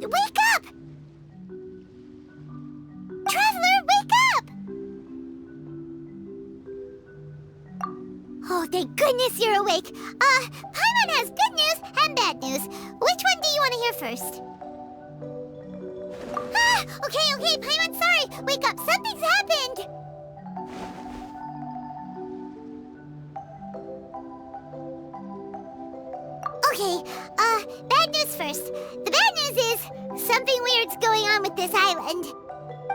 Wake up! Traveler, wake up! Oh, thank goodness you're awake. Paimon has good news and bad news. Which one do you want to hear first? Okay, Paimon, sorry. Wake up, something's happened. Okay, bad news first. The bad news is something weird's going on with this island.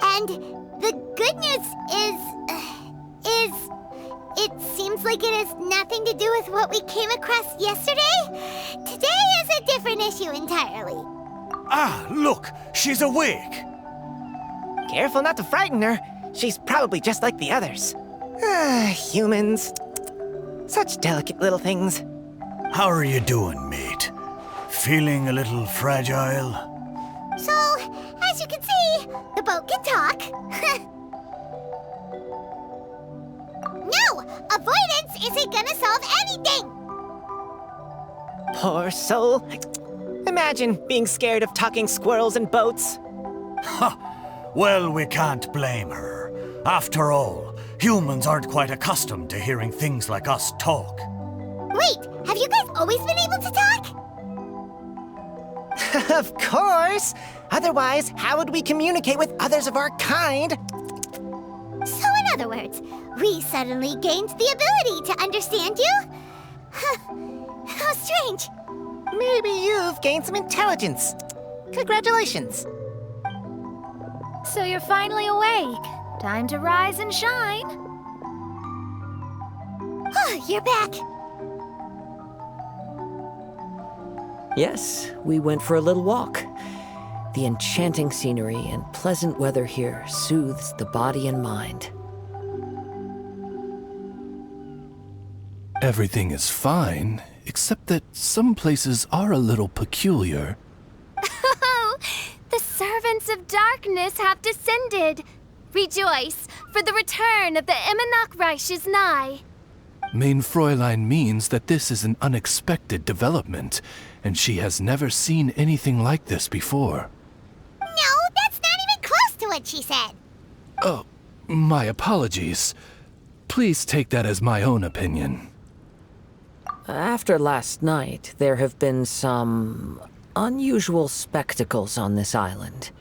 And the good news is it seems like it has nothing to do with what we came across yesterday. Today is a different issue entirely. Ah, look, she's awake. Careful not to frighten her. She's probably just like the others. Humans. Such delicate little things. How are you doing, mate? Feeling a little fragile? So, as you can see, the boat can talk. No! Avoidance isn't gonna solve anything! Poor soul. Imagine being scared of talking squirrels and boats. Ha! Well, we can't blame her. After all, humans aren't quite accustomed to hearing things like us talk. Wait, have you guys always been able to talk? Of course! Otherwise, how would we communicate with others of our kind? So in other words, we suddenly gained the ability to understand you? How strange. Maybe you've gained some intelligence. Congratulations. So you're finally awake. Time to rise and shine. You're back. Yes, we went for a little walk. The enchanting scenery and pleasant weather here soothes the body and mind. Everything is fine, except that some places are a little peculiar. Oh, the servants of darkness have descended. Rejoice, for the return of the Eminach Reich is nigh. Mein Fräulein means that this is an unexpected development, and she has never seen anything like this before. No, that's not even close to what she said. Oh, my apologies. Please take that as my own opinion. After last night, there have been some unusual spectacles on this island.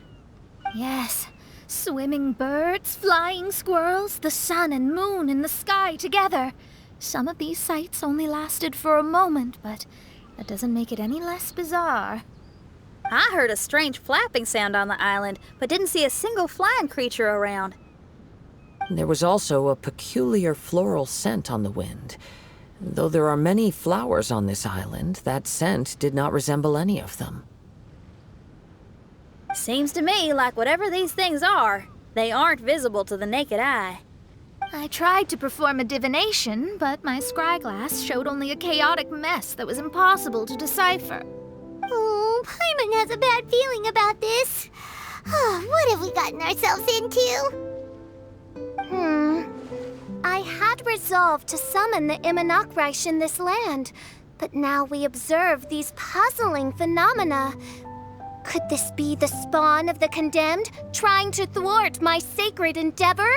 Yes, swimming birds, flying squirrels, the sun and moon in the sky together. Some of these sights only lasted for a moment, but that doesn't make it any less bizarre. I heard a strange flapping sound on the island, but didn't see a single flying creature around. There was also a peculiar floral scent on the wind. Though there are many flowers on this island, that scent did not resemble any of them. Seems to me like whatever these things are, they aren't visible to the naked eye. I tried to perform a divination, but my scryglass showed only a chaotic mess that was impossible to decipher. Oh, Paimon has a bad feeling about this. What have we gotten ourselves into? I had resolved to summon the Eminach Reich in this land, but now we observe these puzzling phenomena. Could this be the spawn of the condemned, trying to thwart my sacred endeavor?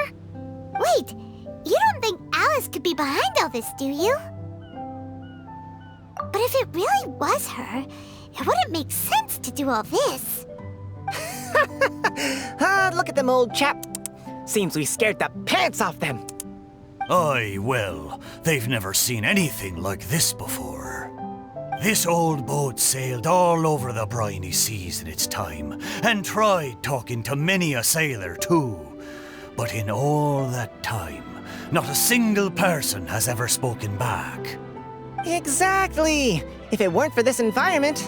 Wait, you don't think Alice could be behind all this, do you? But if it really was her, it wouldn't make sense to do all this. Look at them, old chap. Seems we scared the pants off them. Aye, well, they've never seen anything like this before. This old boat sailed all over the briny seas in its time, and tried talking to many a sailor too. But in all that time, not a single person has ever spoken back. Exactly. If it weren't for this environment,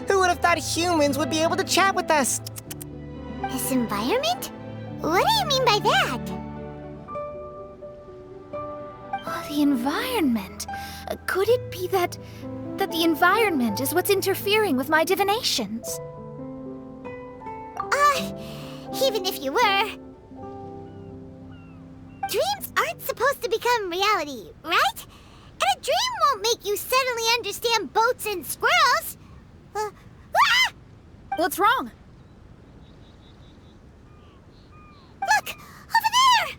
who would have thought humans would be able to chat with us? This environment? What do you mean by that? Oh, the environment. Could it be that the environment is what's interfering with my divinations? Even if you were... Dreams aren't supposed to become reality, right? And a dream won't make you suddenly understand boats and squirrels. What's wrong? Look! Over there!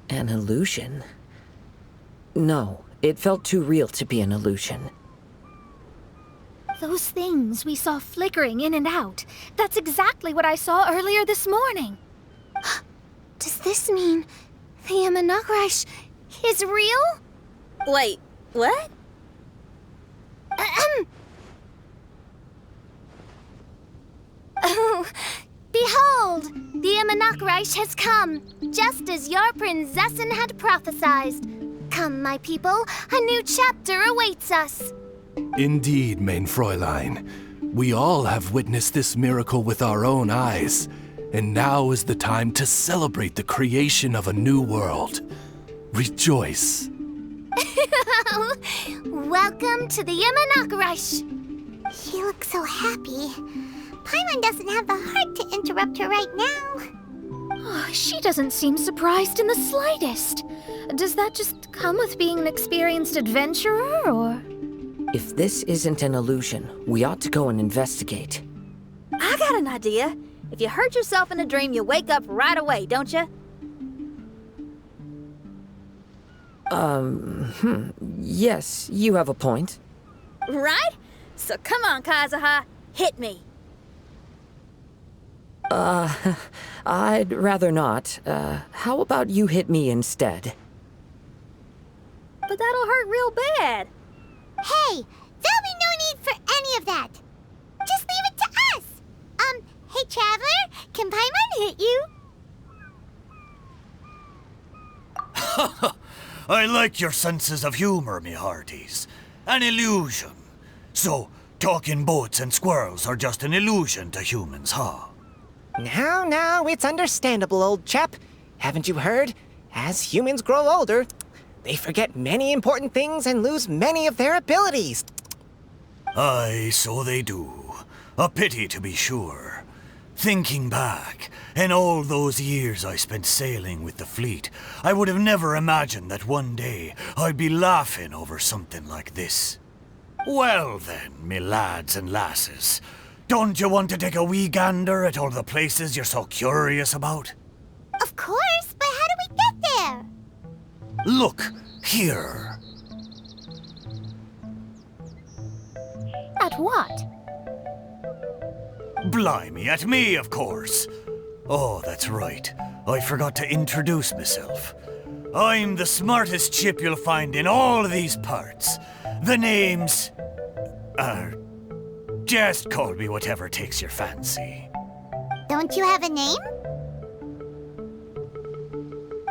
An illusion? No, it felt too real to be an illusion. Those things we saw flickering in and out. That's exactly what I saw earlier this morning. Does this mean the Imanakrish is real? Wait, what? Oh, behold! The Imanakrish has come, just as your Prinzessin had prophesied. Come, my people, a new chapter awaits us. Indeed, mein Fräulein. We all have witnessed this miracle with our own eyes, and now is the time to celebrate the creation of a new world. Rejoice. Welcome to the Imanakrish. She looks so happy. Paimon doesn't have the heart to interrupt her right now. Oh, she doesn't seem surprised in the slightest. Does that just come with being an experienced adventurer, or...? If this isn't an illusion, we ought to go and investigate. I got an idea. If you hurt yourself in a dream, you wake up right away, don't you? Yes, you have a point. Right? So come on, Kazuha. Hit me. I'd rather not. How about you hit me instead? But that'll hurt real bad. Hey, there'll be no need for any of that. Just leave it to us. Hey, Traveler, can Paimon hit you? I like your senses of humor, me hearties. An illusion. So, talking boats and squirrels are just an illusion to humans, huh? Now, it's understandable, old chap. Haven't you heard? As humans grow older, they forget many important things and lose many of their abilities. Aye, so they do. A pity, to be sure. Thinking back, in all those years I spent sailing with the fleet, I would have never imagined that one day I'd be laughing over something like this. Well then, me lads and lasses, don't you want to take a wee gander at all the places you're so curious about? Of course, but how do we get there? Look, here. At what? Blimey, at me, of course. Oh, that's right. I forgot to introduce myself. I'm the smartest chip you'll find in all of these parts. The name's... just call me whatever takes your fancy. Don't you have a name?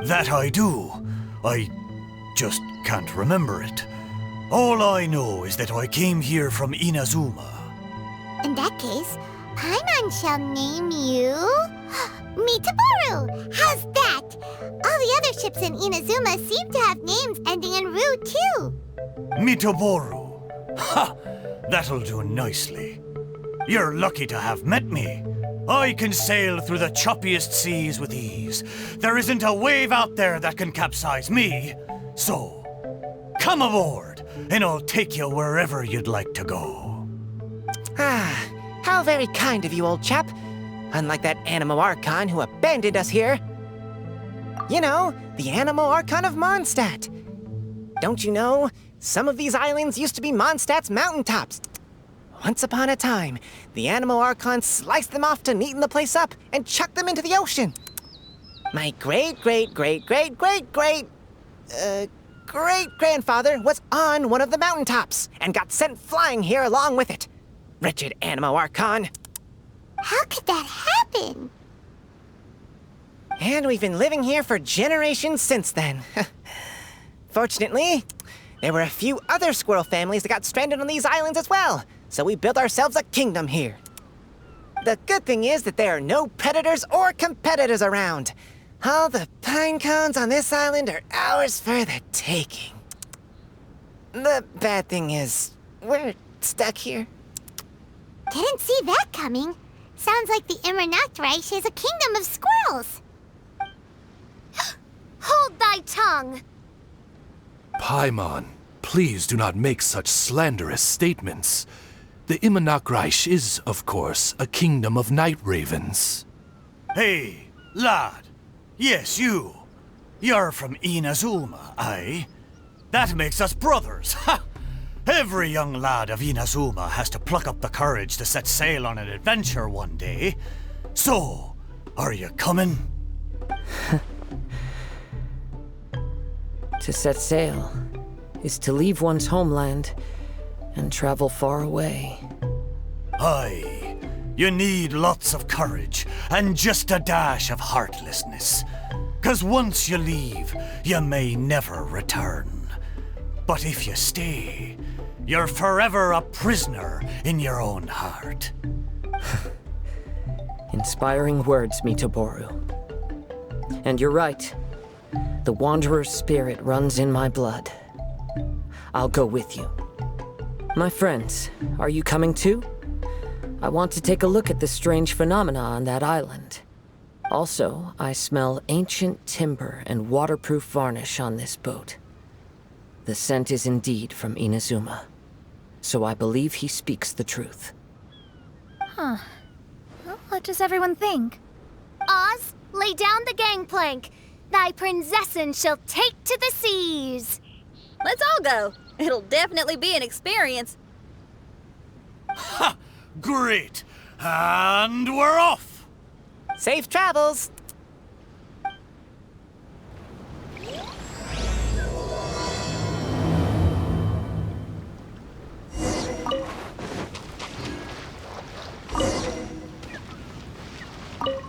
That I do. I just can't remember it. All I know is that I came here from Inazuma. In that case, Paimon shall name you... Mitaboru! How's that? All the other ships in Inazuma seem to have names ending in Ru, too. Mitaboru. Ha! That'll do nicely. You're lucky to have met me. I can sail through the choppiest seas with ease. There isn't a wave out there that can capsize me. So, come aboard, and I'll take you wherever you'd like to go. Ah, how very kind of you, old chap. Unlike that Animo Archon who abandoned us here. You know, the Animo Archon of Mondstadt. Don't you know, some of these islands used to be Mondstadt's mountaintops. Once upon a time, the Animo Archon sliced them off to neaten the place up and chucked them into the ocean. My great-grandfather was on one of the mountaintops and got sent flying here along with it. Wretched Animo Archon. How could that happen? And we've been living here for generations since then. Fortunately, there were a few other squirrel families that got stranded on these islands as well, so we built ourselves a kingdom here. The good thing is that there are no predators or competitors around. All the pine cones on this island are ours for the taking. The bad thing is, we're stuck here. Didn't see that coming. Sounds like the Immernachtreich is a kingdom of squirrels. Hold thy tongue! Paimon, please do not make such slanderous statements. The Immernachtreich is, of course, a kingdom of night ravens. Hey, lad. Yes, you. You're from Inazuma, aye? That makes us brothers, ha! Every young lad of Inazuma has to pluck up the courage to set sail on an adventure one day. So, are you coming? To set sail is to leave one's homeland and travel far away. Aye, you need lots of courage and just a dash of heartlessness. 'Cause once you leave, you may never return. But if you stay, you're forever a prisoner in your own heart. Inspiring words, Mitoboru. And you're right. The Wanderer's spirit runs in my blood. I'll go with you. My friends, are you coming too? I want to take a look at the strange phenomena on that island. Also, I smell ancient timber and waterproof varnish on this boat. The scent is indeed from Inazuma, so I believe he speaks the truth. Well, what does everyone think? Oz, lay down the gangplank. Thy prinzessin shall take to the seas. Let's all go. It'll definitely be an experience. Ha! Great! And we're off! Safe travels!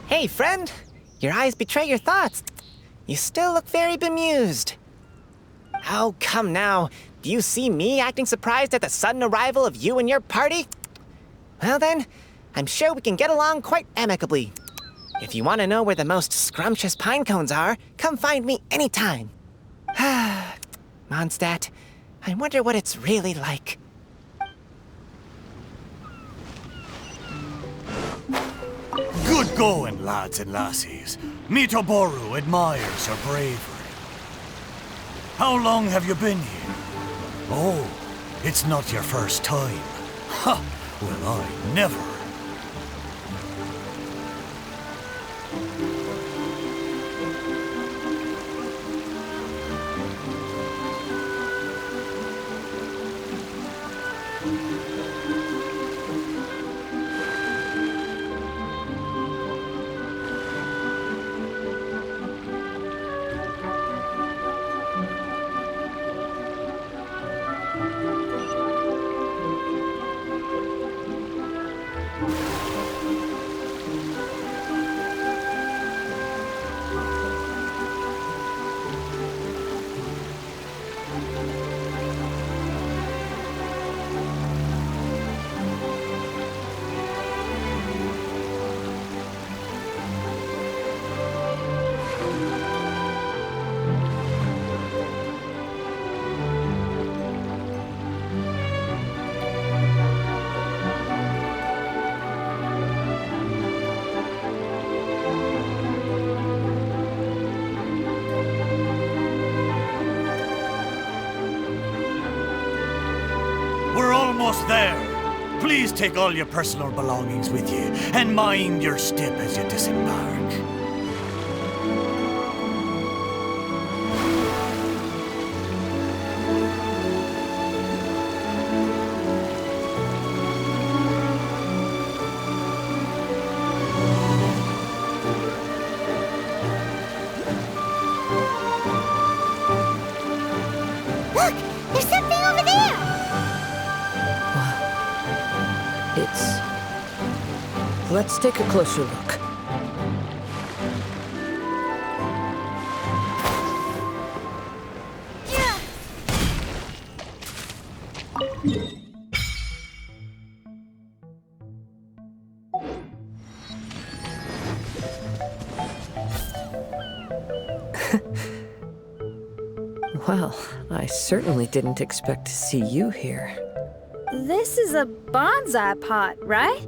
Hey, friend! Your eyes betray your thoughts. You still look very bemused. Oh, come now. Do you see me acting surprised at the sudden arrival of you and your party? Well then, I'm sure we can get along quite amicably. If you want to know where the most scrumptious pine cones are, come find me anytime. Mondstadt, I wonder what it's really like. Good going, lads and lassies. Mitoboru admires your bravery. How long have you been here? Oh, it's not your first time. Ha! Well, I never. We're almost there. Please take all your personal belongings with you and mind your step as you disembark. It's... Let's take a closer look. Well, I certainly didn't expect to see you here. This is a bonsai pot, right?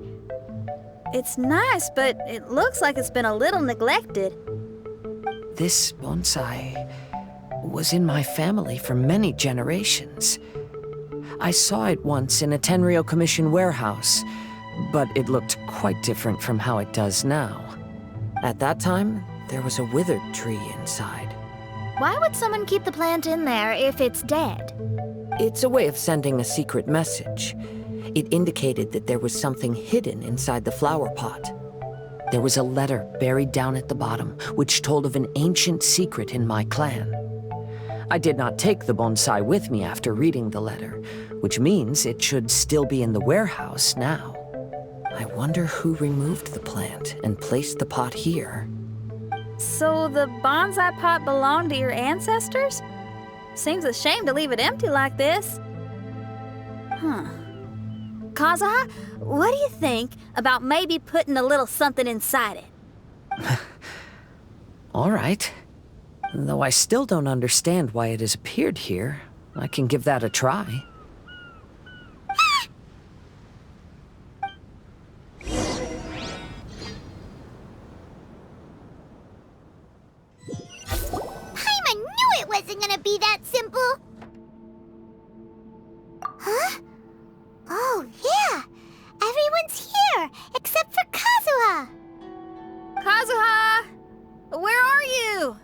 It's nice, but it looks like it's been a little neglected. This bonsai was in my family for many generations. I saw it once in a Tenryo Commission warehouse, but it looked quite different from how it does now. At that time, there was a withered tree inside. Why would someone keep the plant in there if it's dead? It's a way of sending a secret message. It indicated that there was something hidden inside the flower pot. There was a letter buried down at the bottom, which told of an ancient secret in my clan. I did not take the bonsai with me after reading the letter, which means it should still be in the warehouse now. I wonder who removed the plant and placed the pot here. So the bonsai pot belonged to your ancestors? Seems a shame to leave it empty like this. Kazuha, what do you think about maybe putting a little something inside it? All right. Though I still don't understand why it has appeared here, I can give that a try. I knew it wasn't gonna be that simple! Huh? Oh, yeah! Everyone's here, except for Kazuha! Kazuha! Where are you?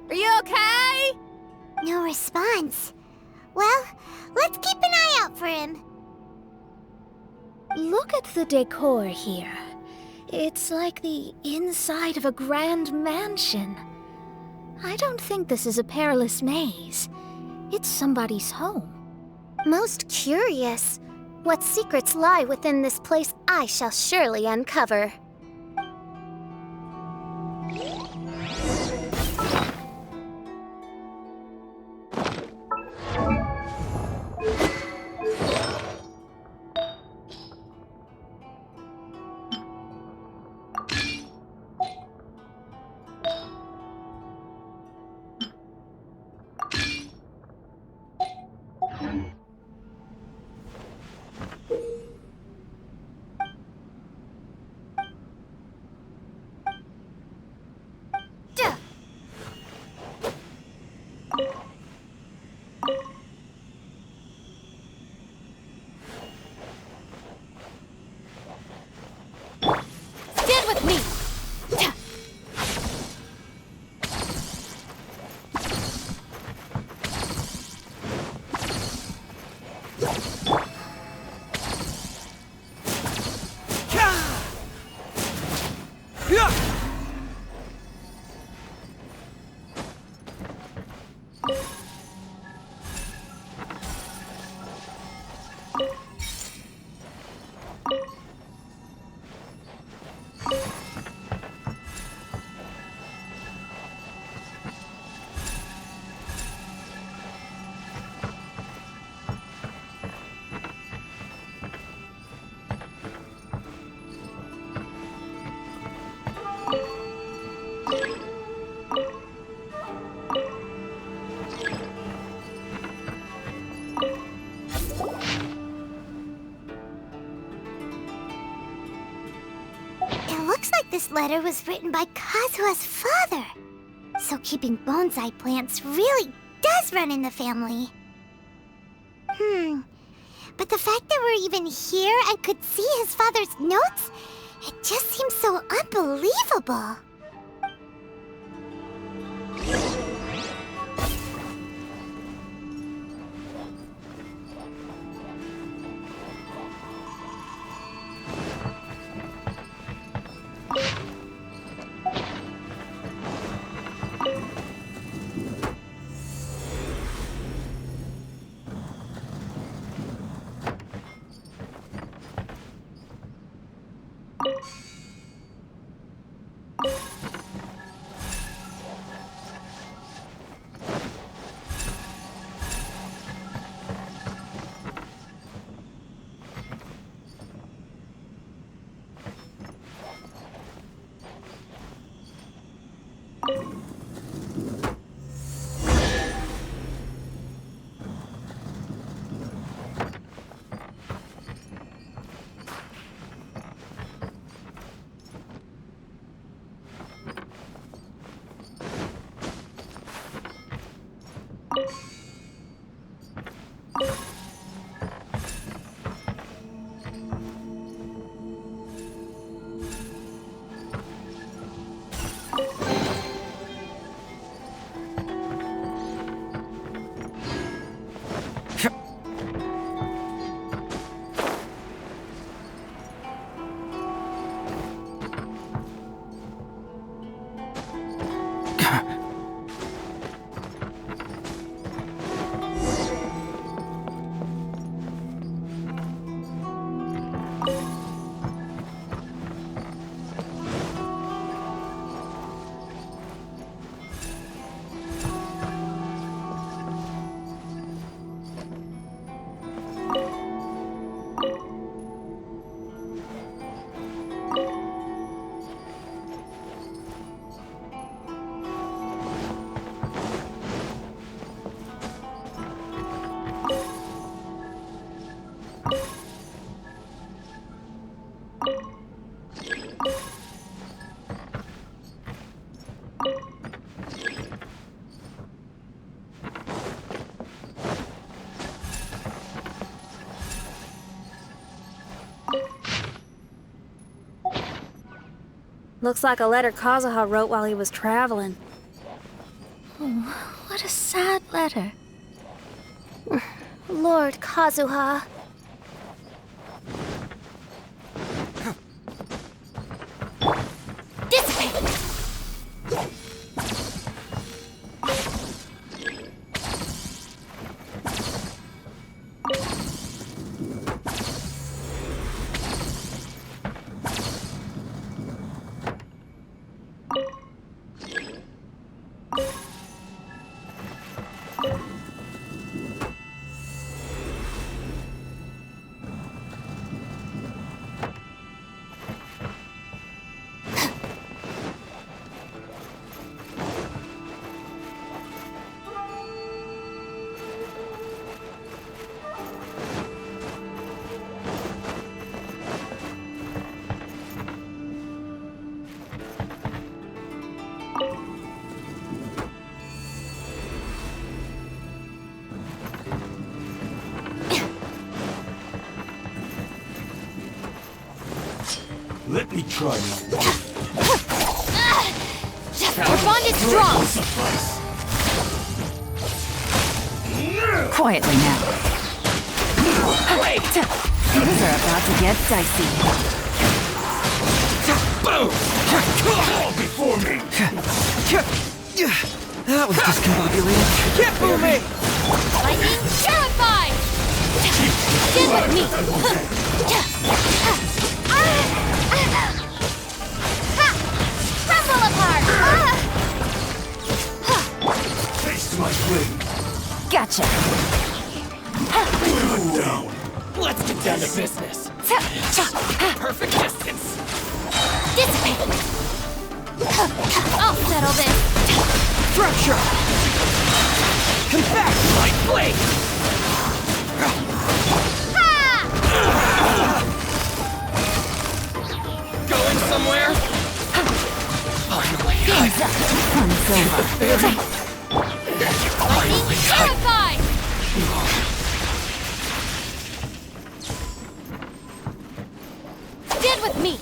Are you okay? No response. Well, let's keep an eye out for him. Look at the decor here. It's like the inside of a grand mansion. I don't think this is a perilous maze. It's somebody's home. Most curious. What secrets lie within this place I shall surely uncover. Stand with me! This letter was written by Kazuha's father. So keeping bonsai plants really does run in the family. But the fact that we're even here and could see his father's notes, it just seems so unbelievable. Looks like a letter Kazuha wrote while he was traveling. What a sad letter. Lord Kazuha. Dissipate! Let me try now. Your bond is strong! Quietly now. Wait! Things are about to get dicey. Boom! Fall before me! That was discombobulating. Get moving! Lightning terrified! Get with me! Crumble apart! Taste my flame! Gotcha. Cut down! Let's get down to business. Perfect distance. Dissipate! I'll settle this! Throat shot. Come back, my blade. Going somewhere? Finally. Hands up. Fun's over. Lightning terrified! Stand with me!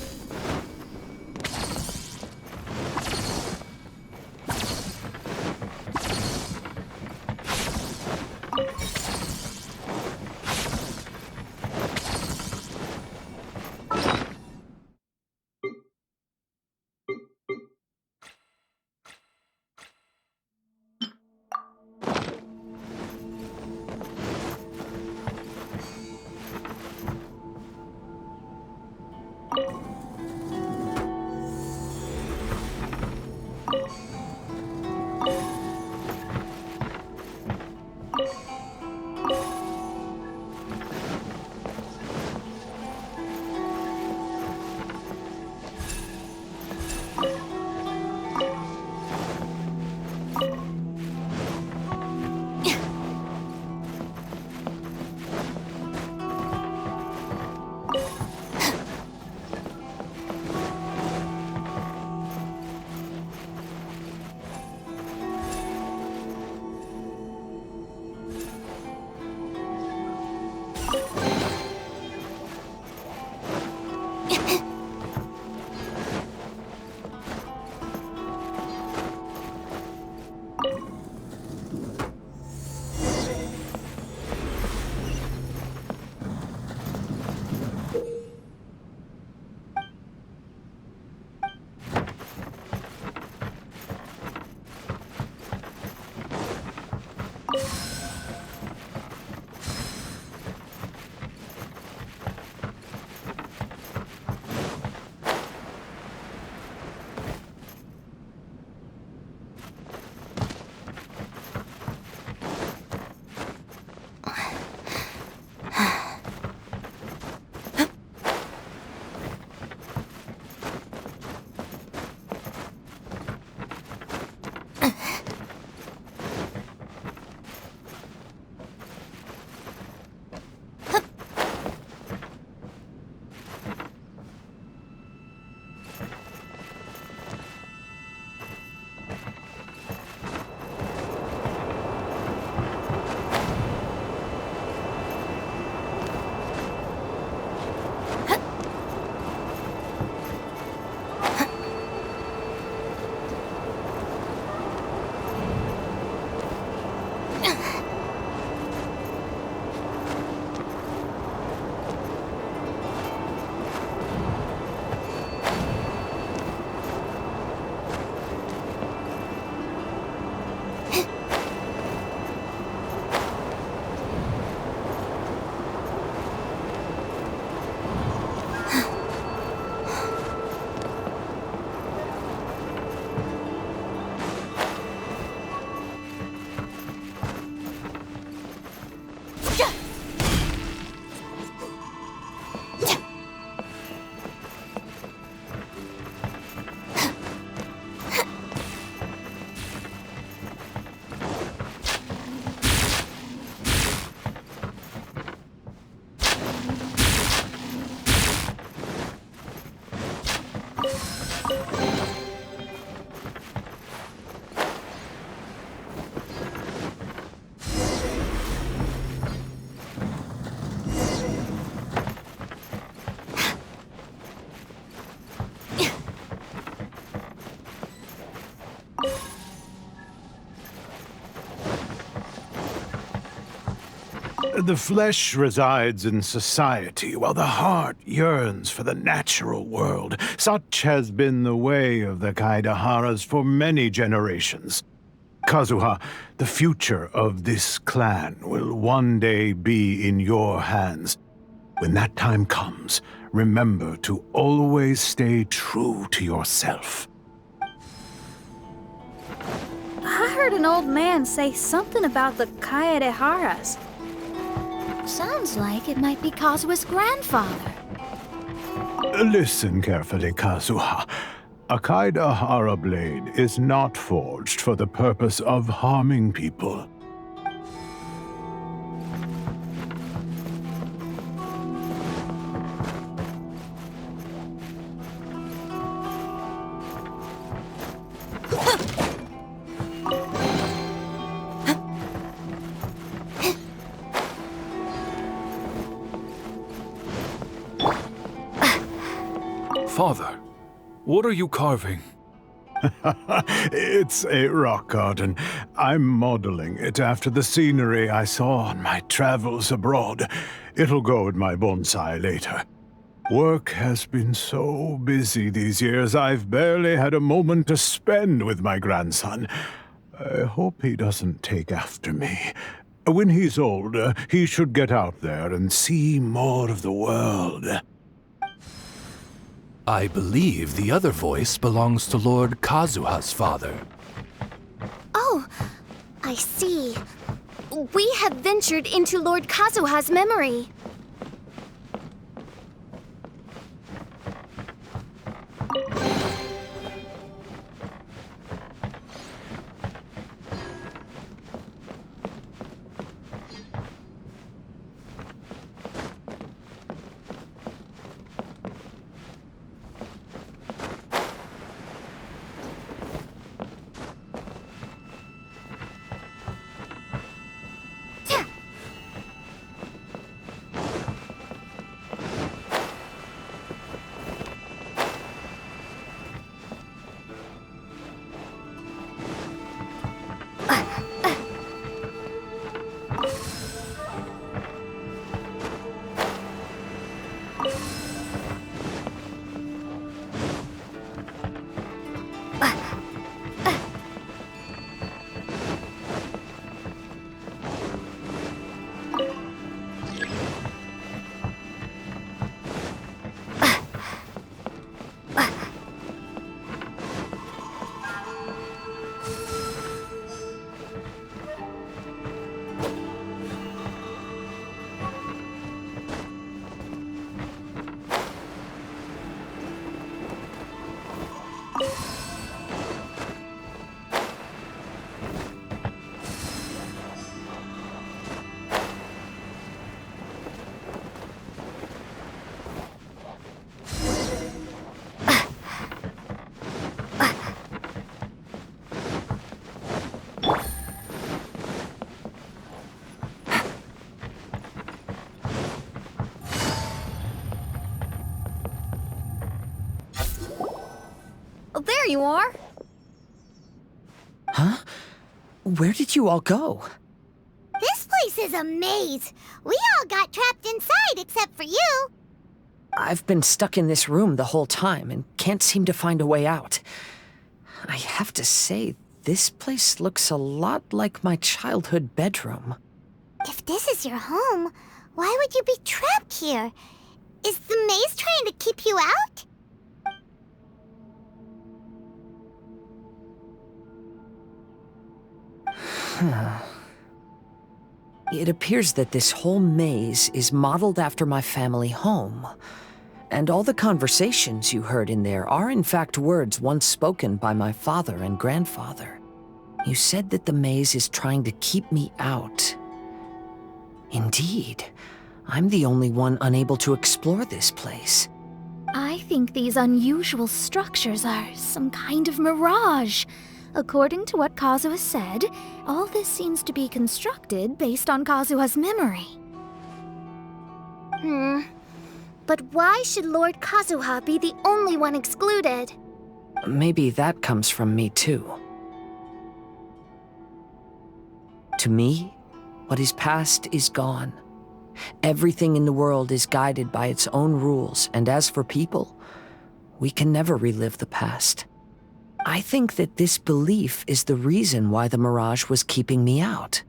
The flesh resides in society, while the heart yearns for the natural world. Such has been the way of the Kaidaharas for many generations. Kazuha, the future of this clan will one day be in your hands. When that time comes, remember to always stay true to yourself. I heard an old man say something about the Kaidaharas. Sounds like it might be Kazuha's grandfather. Listen carefully, Kazuha. A Kaidahara blade is not forged for the purpose of harming people. Father, what are you carving? It's a rock garden. I'm modeling it after the scenery I saw on my travels abroad. It'll go in my bonsai later. Work has been so busy these years, I've barely had a moment to spend with my grandson. I hope he doesn't take after me. When he's older, he should get out there and see more of the world. I believe the other voice belongs to Lord Kazuha's father. Oh, I see. We have ventured into Lord Kazuha's memory. There you are. Huh? Where did you all go? This place is a maze. We all got trapped inside except for you. I've been stuck in this room the whole time and can't seem to find a way out. I have to say, this place looks a lot like my childhood bedroom. If this is your home, why would you be trapped here? Is the maze trying to keep you out? It appears that this whole maze is modeled after my family home. And all the conversations you heard in there are in fact words once spoken by my father and grandfather. You said that the maze is trying to keep me out. Indeed, I'm the only one unable to explore this place. I think these unusual structures are some kind of mirage. According to what Kazuha said, all this seems to be constructed based on Kazuha's memory. But why should Lord Kazuha be the only one excluded? Maybe that comes from me too. To me, what is past is gone, Everything in the world is guided by its own rules, and as for people, we can never relive the past. I think that this belief is the reason why the Mirage was keeping me out.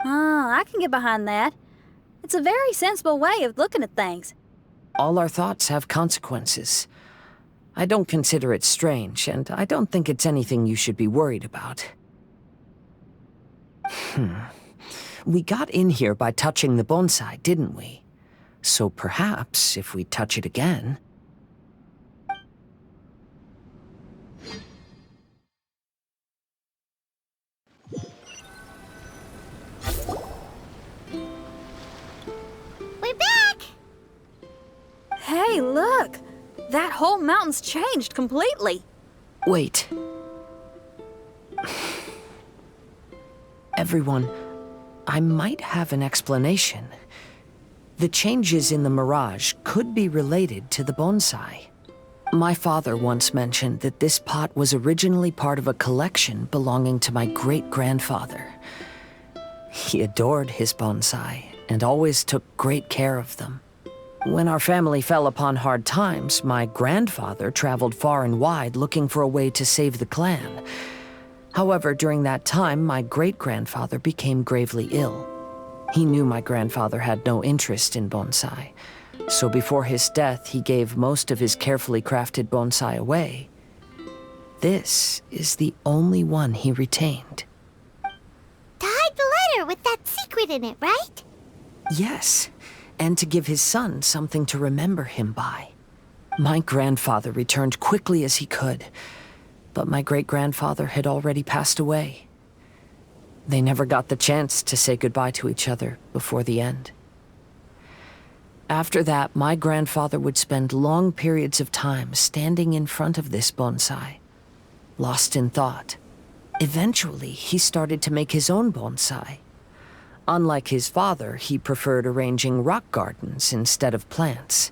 I can get behind that. It's a very sensible way of looking at things. All our thoughts have consequences. I don't consider it strange, and I don't think it's anything you should be worried about. We got in here by touching the bonsai, didn't we? So perhaps, if we touch it again... We're back! Hey, look! That whole mountain's changed completely. Wait. Everyone, I might have an explanation. The changes in the Mirage could be related to the bonsai. My father once mentioned that this pot was originally part of a collection belonging to my great-grandfather. He adored his bonsai and always took great care of them. When our family fell upon hard times, my grandfather traveled far and wide looking for a way to save the clan. However, during that time, my great-grandfather became gravely ill. He knew my grandfather had no interest in bonsai, so before his death, he gave most of his carefully crafted bonsai away. This is the only one he retained. To hide the letter with that secret in it, right? Yes, and to give his son something to remember him by. My grandfather returned quickly as he could, but my great-grandfather had already passed away. They never got the chance to say goodbye to each other before the end. After that, my grandfather would spend long periods of time standing in front of this bonsai, lost in thought. Eventually, he started to make his own bonsai. Unlike his father, he preferred arranging rock gardens instead of plants.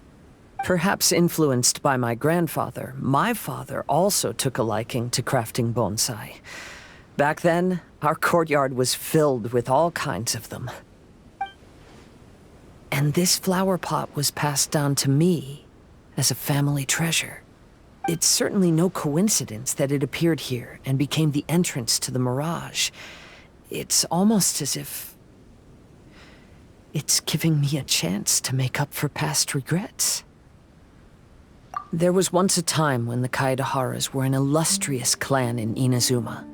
Perhaps influenced by my grandfather, my father also took a liking to crafting bonsai. Back then, our courtyard was filled with all kinds of them. And this flower pot was passed down to me as a family treasure. It's certainly no coincidence that it appeared here and became the entrance to the Mirage. It's almost as if it's giving me a chance to make up for past regrets. There was once a time when the Kaidaharas were an illustrious clan in Inazuma.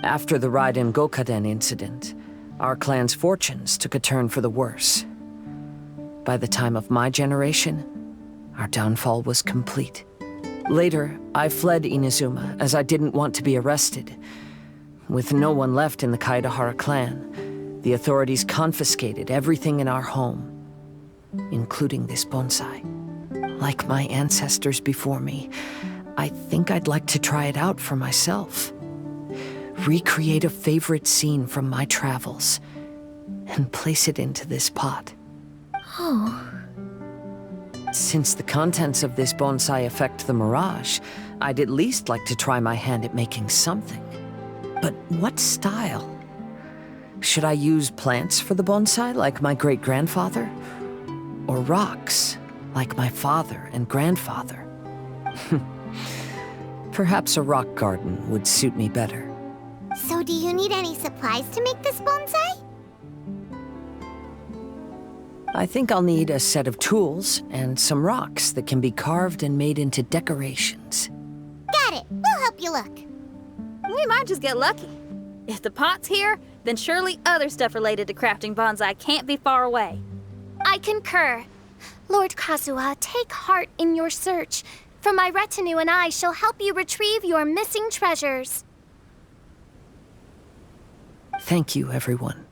After the Raiden Gokaden incident, our clan's fortunes took a turn for the worse. By the time of my generation, our downfall was complete. Later, I fled Inazuma as I didn't want to be arrested. With no one left in the Kaidahara clan, the authorities confiscated everything in our home, including this bonsai. Like my ancestors before me, I think I'd like to try it out for myself. Recreate a favorite scene from my travels and place it into this pot. Oh. Since the contents of this bonsai affect the Mirage, I'd at least like to try my hand at making something. But what style? Should I use plants for the bonsai like my great-grandfather? Or rocks like my father and grandfather? Perhaps a rock garden would suit me better. So do you need any supplies to make this bonsai? I think I'll need a set of tools and some rocks that can be carved and made into decorations. Got it. We'll help you look. We might just get lucky. If the pot's here, then surely other stuff related to crafting bonsai can't be far away. I concur. Lord Kazuha, take heart in your search, for my retinue and I shall help you retrieve your missing treasures. Thank you, everyone.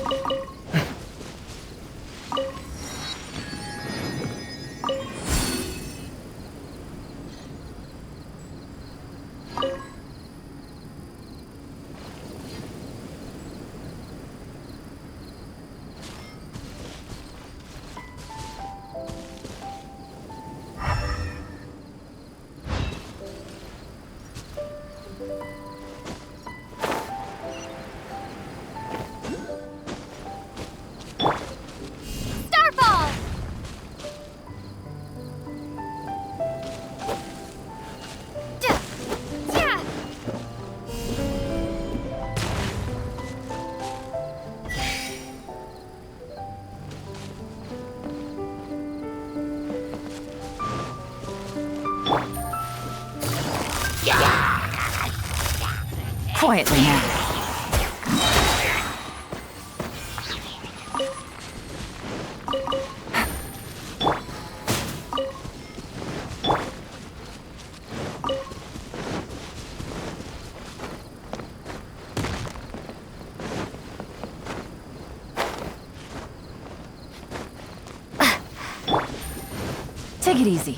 Starfall! Quietly now. Take it easy.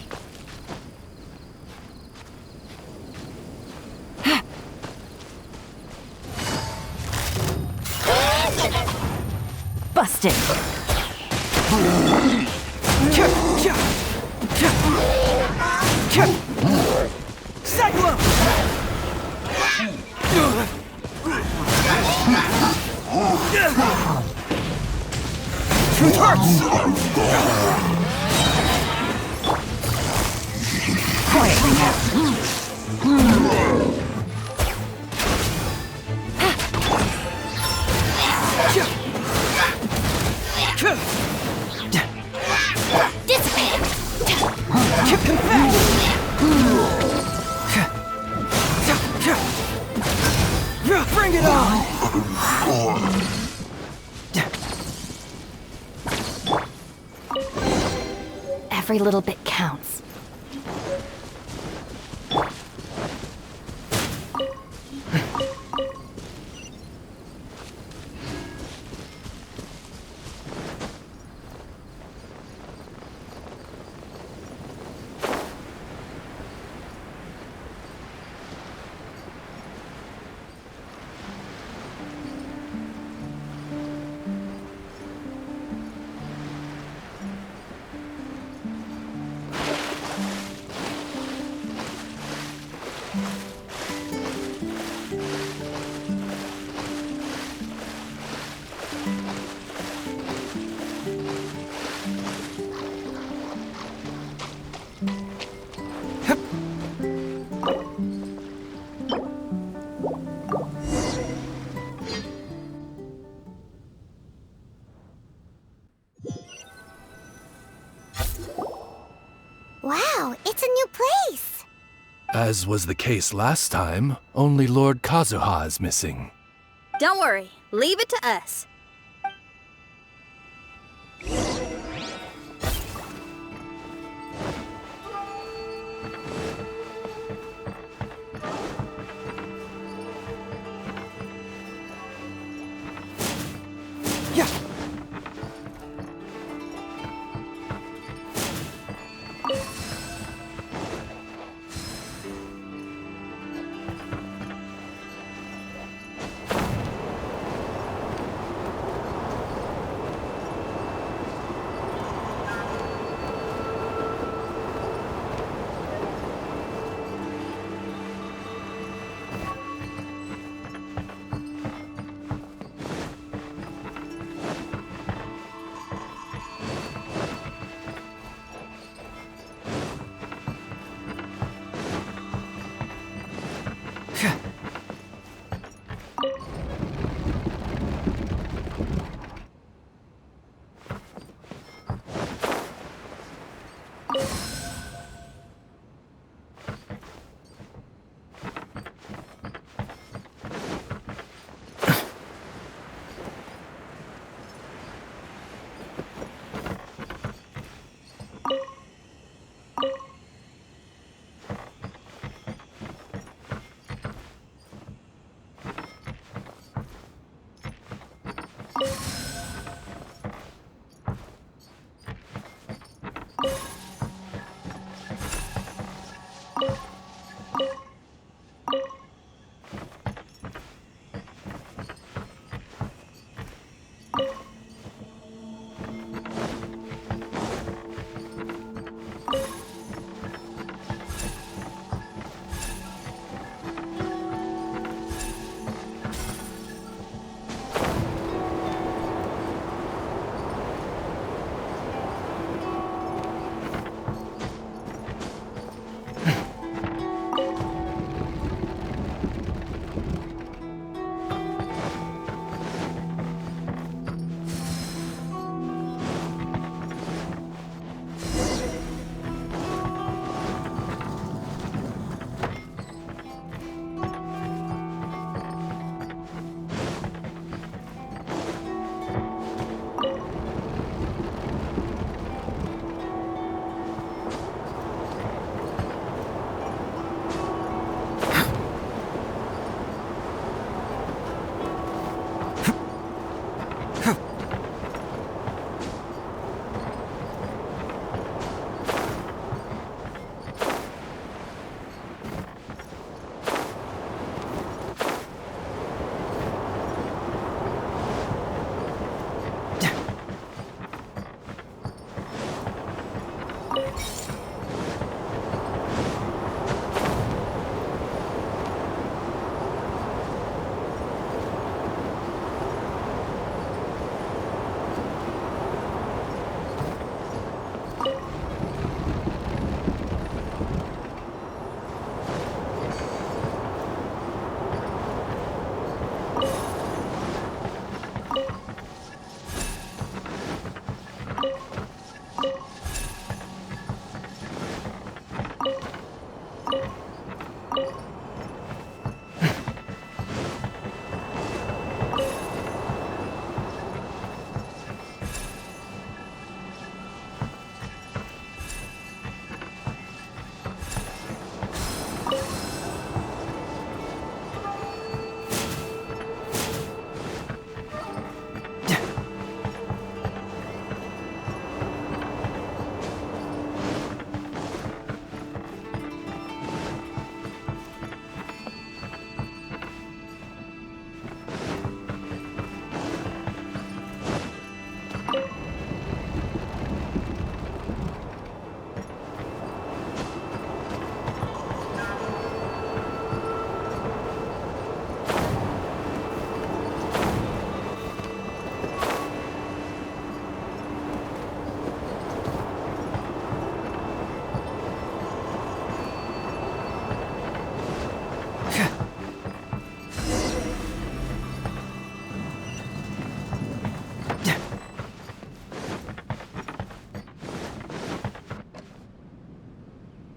Busted. Cyclone! Quietly now. Dissipate! Bring it on! Every little bit counts. Wow, it's a new place! As was the case last time, only Lord Kazuha is missing. Don't worry, leave it to us.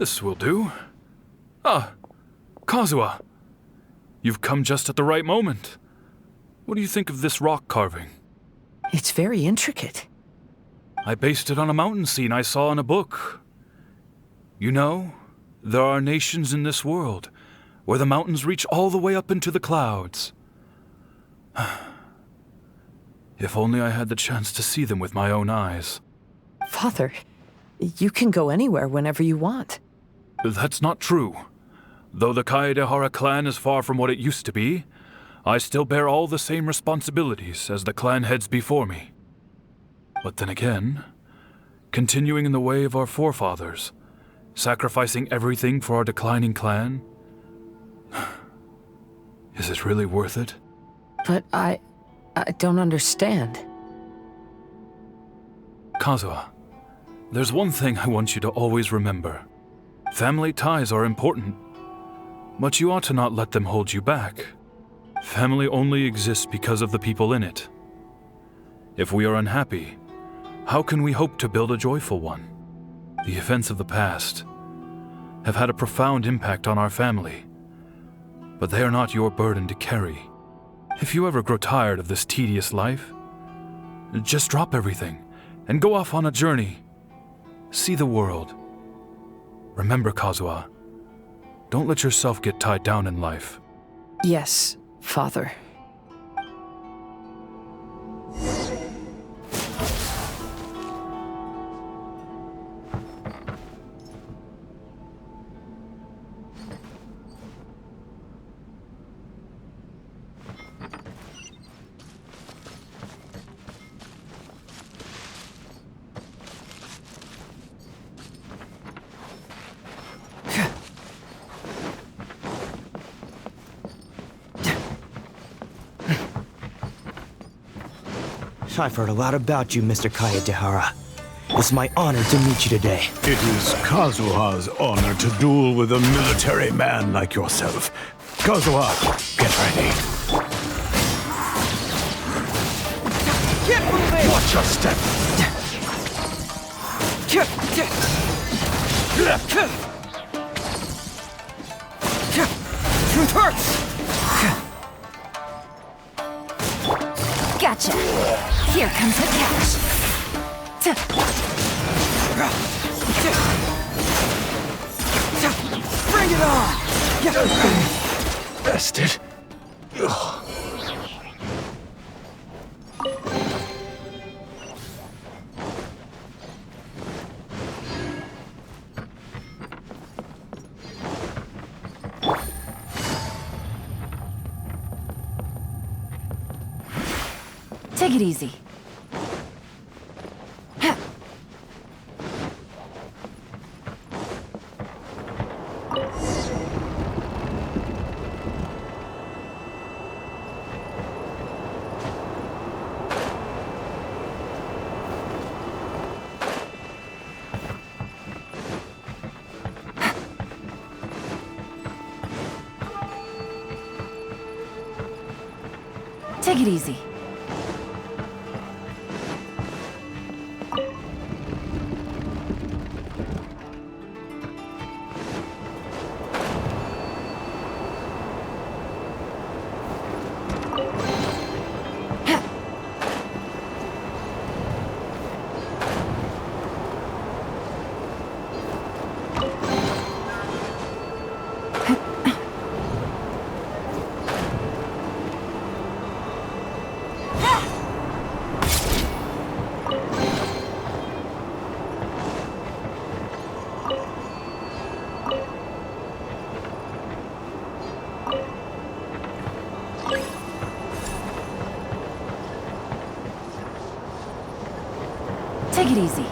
This will do. Ah, Kazuha. You've come just at the right moment. What do you think of this rock carving? It's very intricate. I based it on a mountain scene I saw in a book. You know, there are nations in this world where the mountains reach all the way up into the clouds. If only I had the chance to see them with my own eyes. Father, you can go anywhere whenever you want. That's not true. Though the Kaedehara clan is far from what it used to be, I still bear all the same responsibilities as the clan heads before me. But then again, continuing in the way of our forefathers, sacrificing everything for our declining clan, is it really worth it? But I don't understand. Kazuha, there's one thing I want you to always remember. Family ties are important, but you ought to not let them hold you back. Family only exists because of the people in it. If we are unhappy, how can we hope to build a joyful one? The events of the past have had a profound impact on our family, but they are not your burden to carry. If you ever grow tired of this tedious life, just drop everything and go off on a journey. See the world. Remember, Kazuha, don't let yourself get tied down in life. Yes, Father. I've heard a lot about you, Mr. Kaedehara. It's my honor to meet you today. It is Kazuha's honor to duel with a military man like yourself. Kazuha, get ready. Get moving! Watch your step. Truth hurts! Gotcha. Here comes the catch. Bring it on! Bested. Take it easy. Take it easy. Take it easy.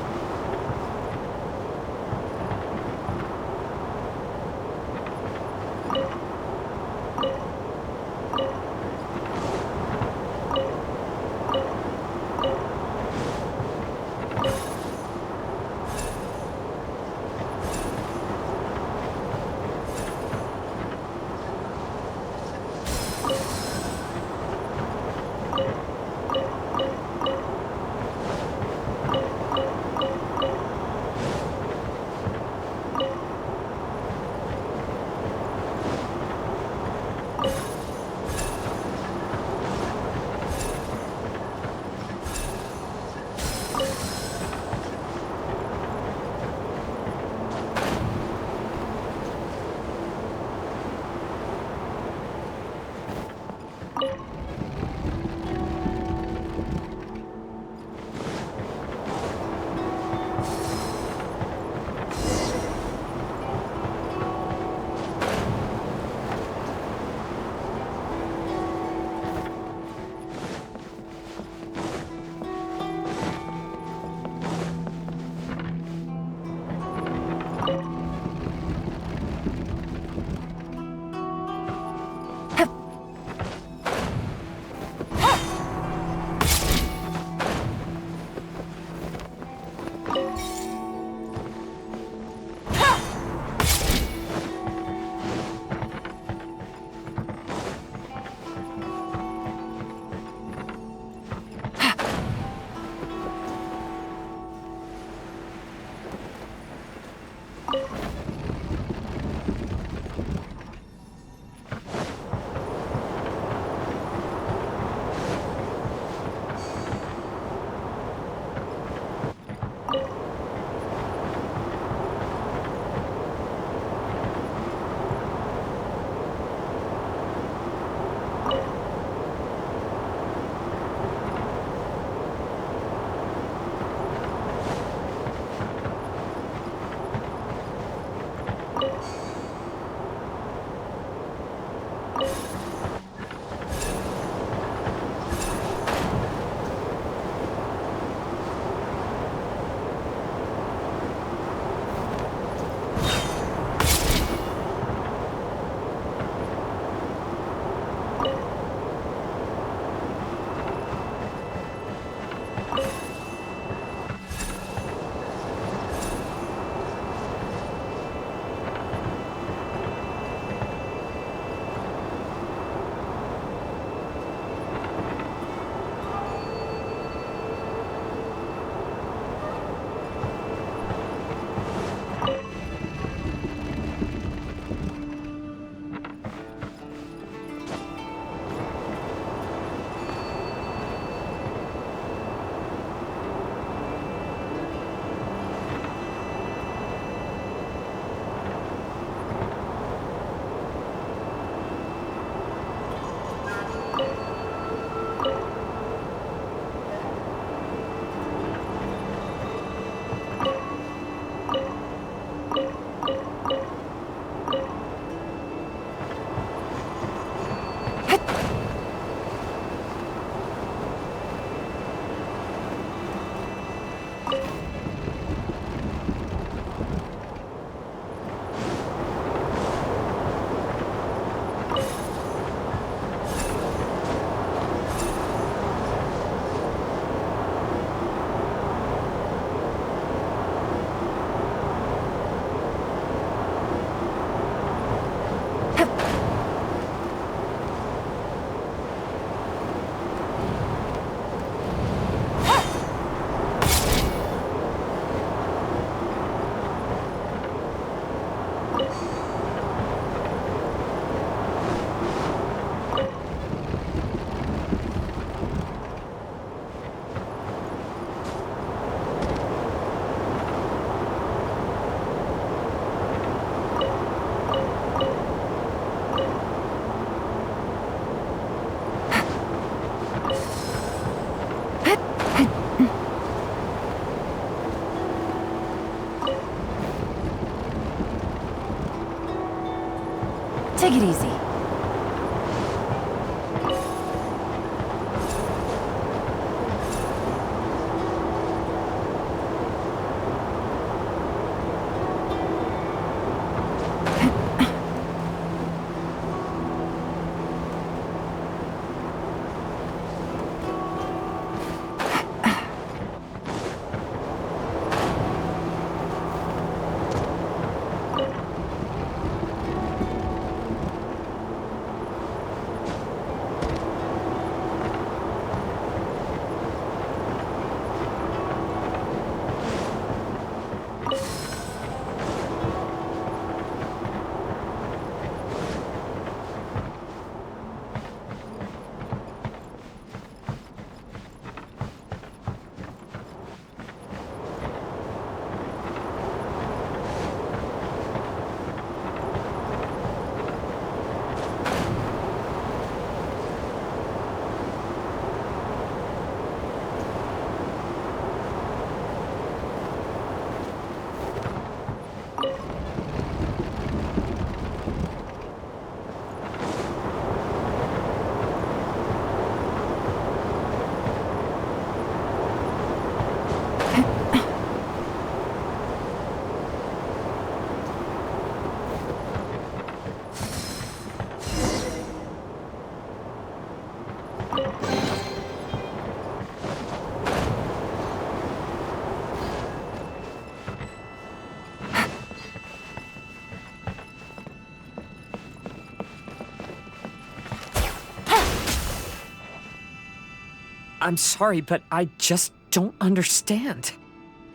I'm sorry, but I just don't understand.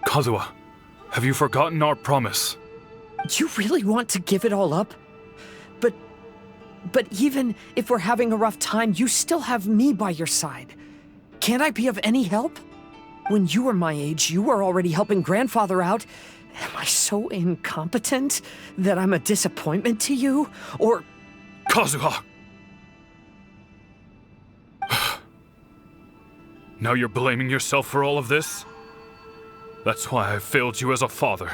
Kazuha, have you forgotten our promise? You really want to give it all up? But even if we're having a rough time, you still have me by your side. Can't I be of any help? When you were my age, you were already helping Grandfather out. Am I so incompetent that I'm a disappointment to you? Or... Kazuha! Now you're blaming yourself for all of this? That's why I failed you as a father.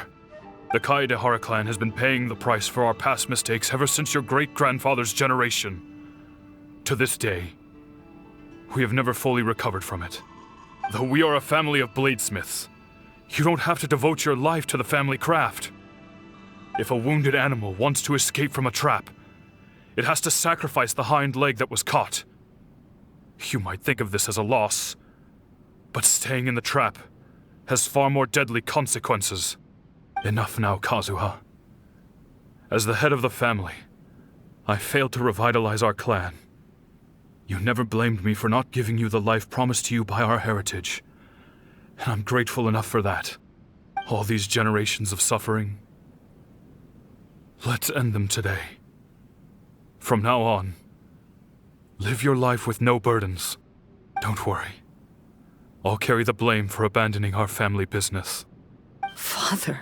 The Kaedehara clan has been paying the price for our past mistakes ever since your great-grandfather's generation. To this day, we have never fully recovered from it. Though we are a family of bladesmiths, you don't have to devote your life to the family craft. If a wounded animal wants to escape from a trap, it has to sacrifice the hind leg that was caught. You might think of this as a loss, but staying in the trap has far more deadly consequences. Enough now, Kazuha. As the head of the family, I failed to revitalize our clan. You never blamed me for not giving you the life promised to you by our heritage, and I'm grateful enough for that. All these generations of suffering, let's end them today. From now on, live your life with no burdens. Don't worry. I'll carry the blame for abandoning our family business. Father,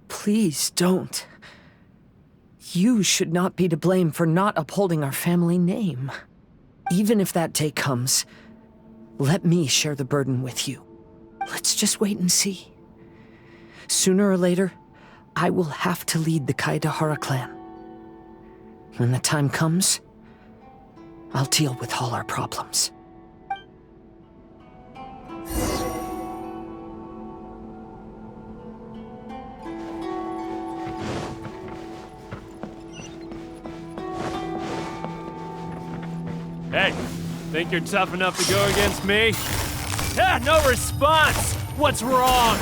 please don't. You should not be to blame for not upholding our family name. Even if that day comes, let me share the burden with you. Let's just wait and see. Sooner or later, I will have to lead the Kaedehara clan. When the time comes, I'll deal with all our problems. Hey, think you're tough enough to go against me? Ah, no response! What's wrong?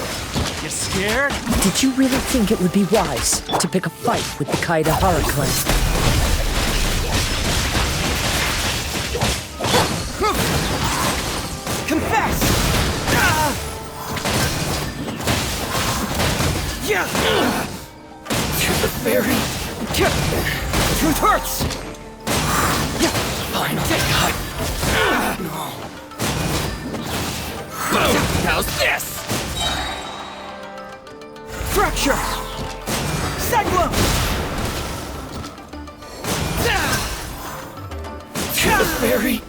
You scared? Did you really think it would be wise to pick a fight with the Kaedehara clan? Confess! Yeah! To the fairy! Truth hurts! Yeah! Final cut! No. How's this? Fracture! Cyclone! To the fairy!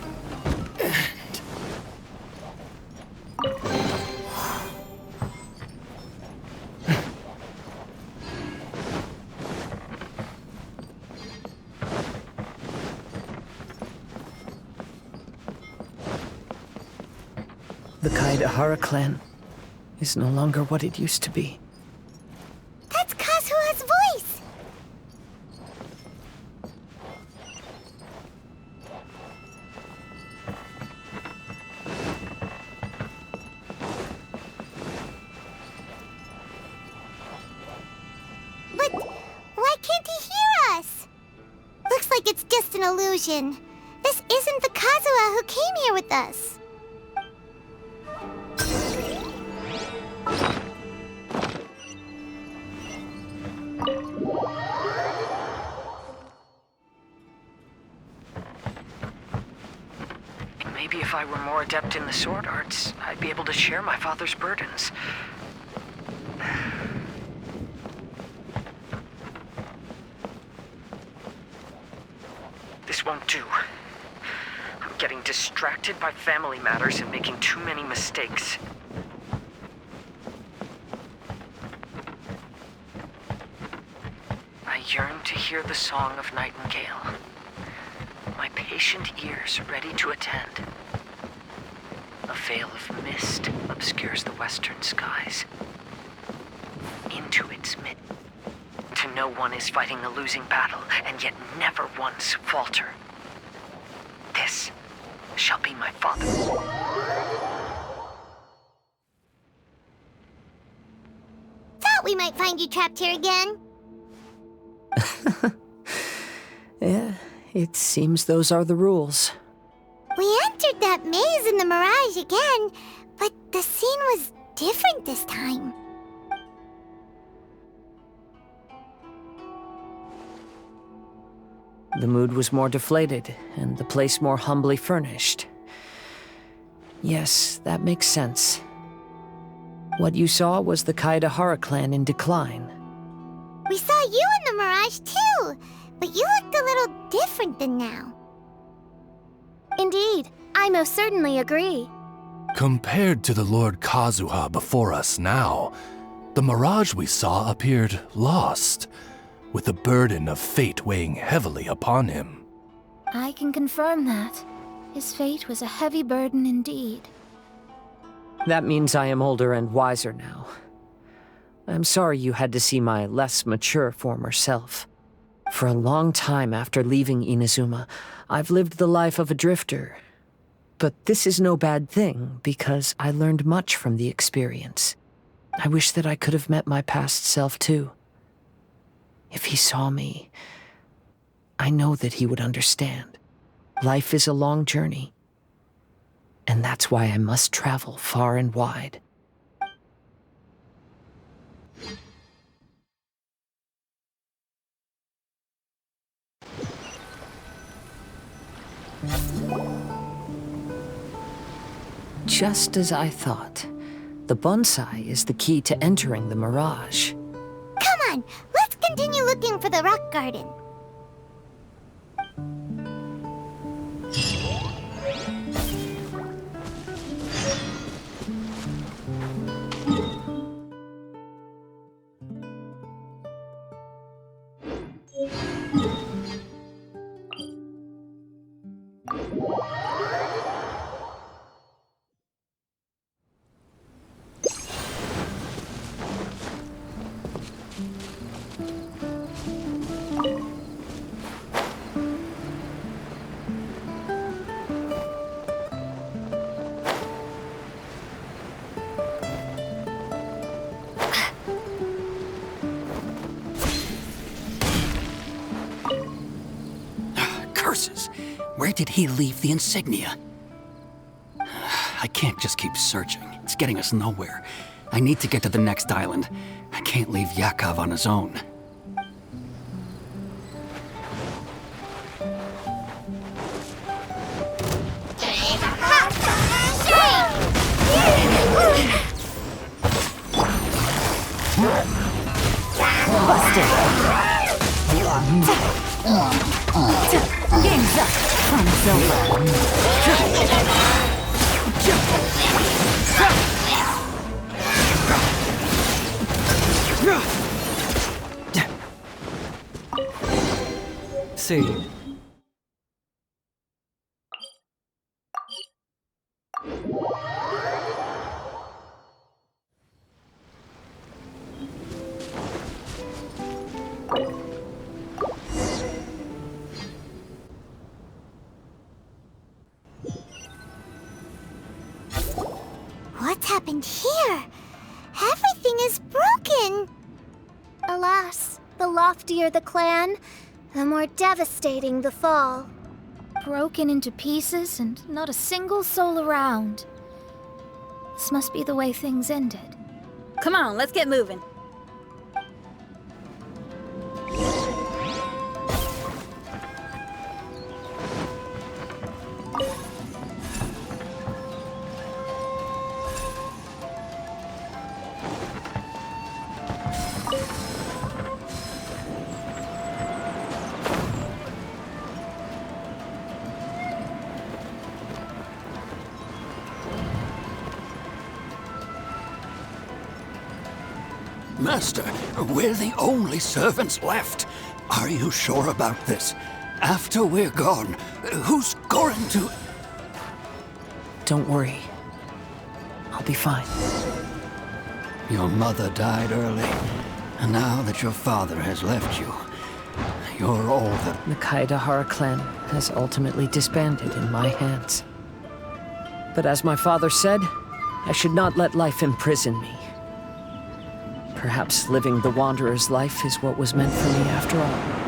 The Kaedehara clan is no longer what it used to be. That's Kazuha's voice! But why can't he hear us? Looks like it's just an illusion. This isn't the Kazuha who came here with us. Maybe if I were more adept in the sword arts, I'd be able to share my father's burdens. This won't do. I'm getting distracted by family matters and making too many mistakes. I yearn to hear the song of Nightingale. My patient ears ready to attend. A veil of mist obscures the western skies. Into its mid. To know one is fighting a losing battle, and yet never once falter. This shall be my father. Thought we might find you trapped here again. Yeah, it seems those are the rules. We entered that maze in the Mirage again, but the scene was different this time. The mood was more deflated, and the place more humbly furnished. Yes, that makes sense. What you saw was the Kaedahara clan in decline. We saw you in the Mirage too, but you looked a little different than now. Indeed, I most certainly agree. Compared to the Lord Kazuha before us now, the mirage we saw appeared lost, with the burden of fate weighing heavily upon him. I can confirm that. His fate was a heavy burden indeed. That means I am older and wiser now. I'm sorry you had to see my less mature former self. For a long time after leaving Inazuma, I've lived the life of a drifter. But this is no bad thing, because I learned much from the experience. I wish that I could have met my past self too. If he saw me, I know that he would understand. Life is a long journey, and that's why I must travel far and wide. Just as I thought, the bonsai is the key to entering the Mirage. Come on, let's continue looking for the rock garden. Curses! Where did he leave the insignia? I can't just keep searching. It's getting us nowhere. I need to get to the next island. I can't leave Yakov on his own. Game's up. Fun's over. See. What's happened here? Everything is broken. Alas, the loftier the clan, the more devastating the fall. Broken into pieces and not a single soul around. This must be the way things ended. Come on, let's get moving. Master, we're the only servants left. Are you sure about this? After we're gone, who's going to... Don't worry. I'll be fine. Your mother died early, and now that your father has left you, you're all that... The Kaedahara clan has ultimately disbanded in my hands. But as my father said, I should not let life imprison me. Perhaps living the Wanderer's life is what was meant for me after all.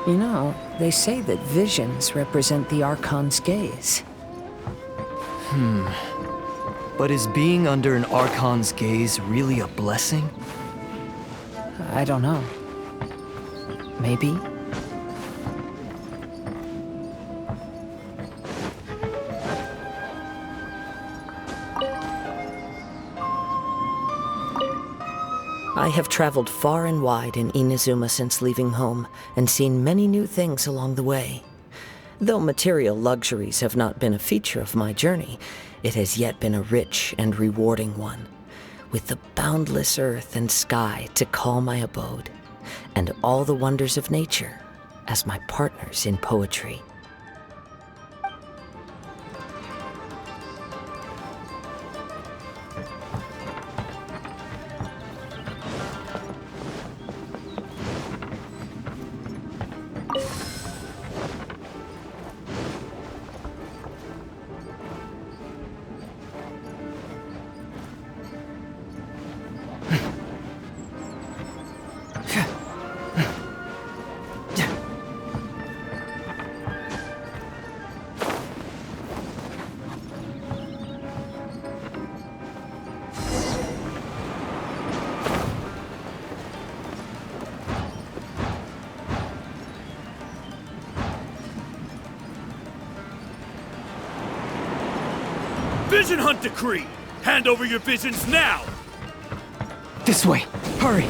You know, they say that visions represent the Archon's gaze. But is being under an Archon's gaze really a blessing? I don't know. Maybe? I have traveled far and wide in Inazuma since leaving home, and seen many new things along the way. Though material luxuries have not been a feature of my journey, it has yet been a rich and rewarding one, with the boundless earth and sky to call my abode, and all the wonders of nature as my partners in poetry. Vision Hunt Decree! Hand over your visions now! This way! Hurry!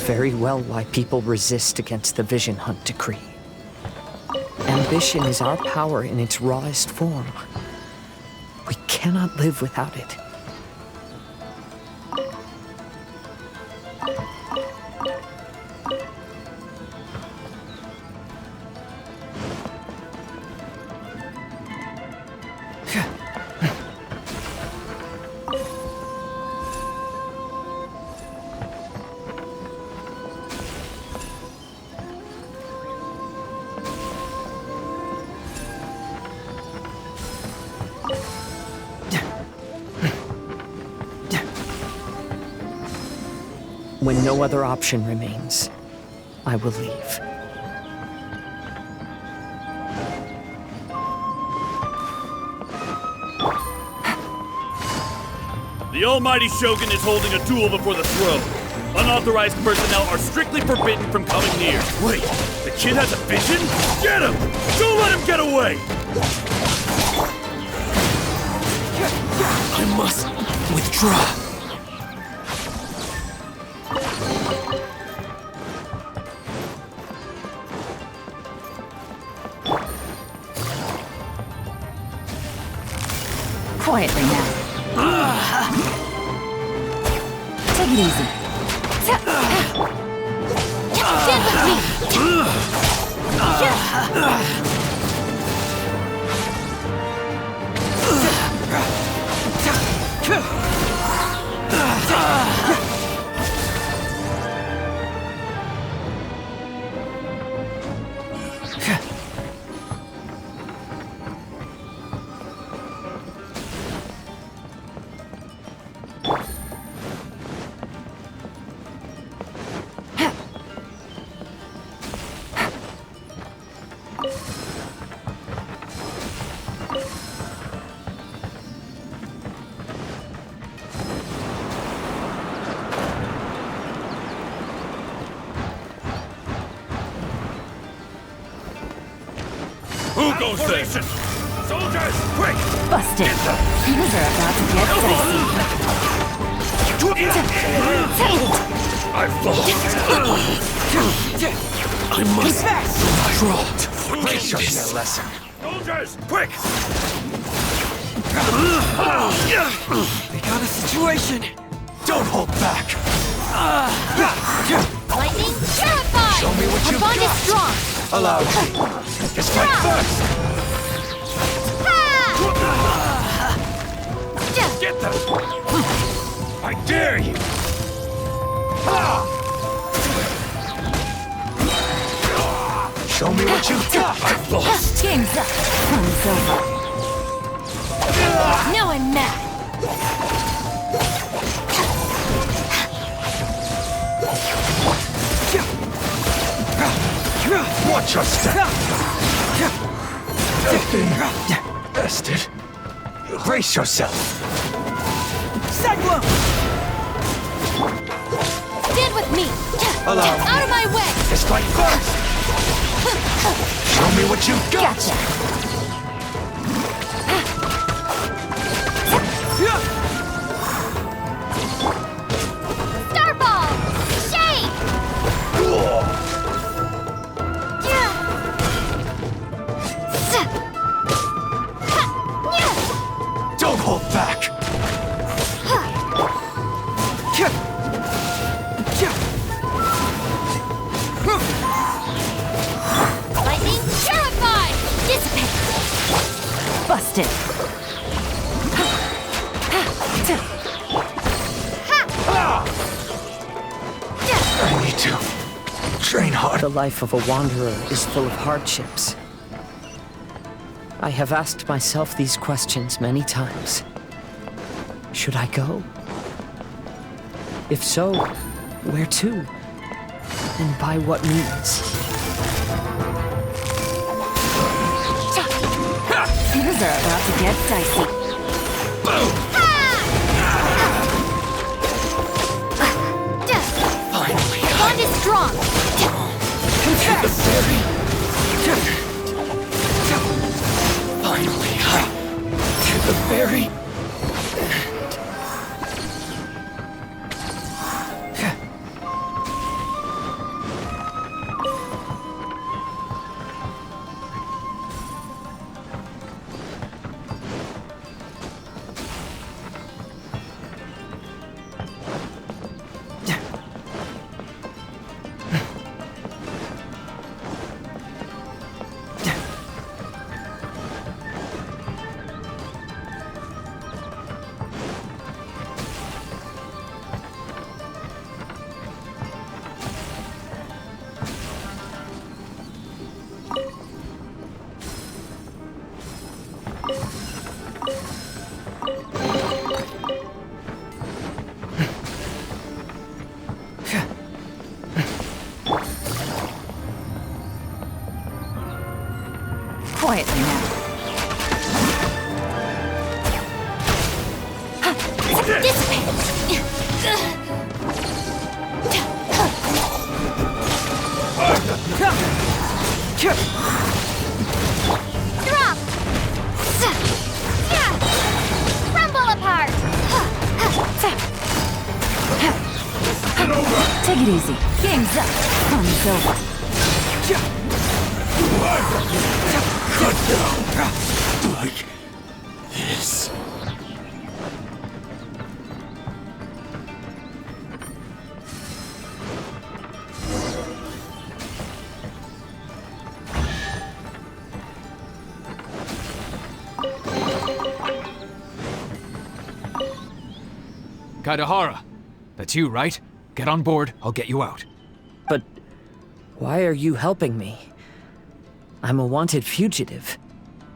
Very well why people resist against the Vision Hunt Decree. Ambition is our power in its rawest form. We cannot live without it. When no other option remains, I will leave. The Almighty Shogun is holding a duel before the throne. Unauthorized personnel are strictly forbidden from coming near. Wait, the kid has a vision? Get him! Don't let him get away! I must withdraw. Quietly now. Take it easy. Stand with me! Who goes there? Soldiers, quick! Busted. Things are about to get dicey. I've lost. I must withdraw to Brace forget this. lesson. Soldiers, quick! We got a situation. Don't hold back. Lightning, purify! Show me what Our you've bond is got. strong! Allow me. Just fight first. Get them! I dare you! Show me what you've got. I've lost. Game's up. Fun's over. Now I'm mad! Watch your step. You've been bested. Brace yourself. Stand with me! Allow Get out of my way! Just fight first. Show me what you've got. Gotcha. Starball! Shade! Don't hold back. Lightning, purify! Dissipate! Busted. I need to train hard. The life of a wanderer is full of hardships. I have asked myself these questions many times. Should I go? If so, where to? And by what means? Things are about to get dicey. Finally, Bond is strong! finally, to the very Quietly now. Drop! Crumble apart! Take it easy. Game's up. Fun's over. Cut down. Like this. Kazuha, that's you, right? Get on board, I'll get you out. But why are you helping me? I'm a wanted fugitive.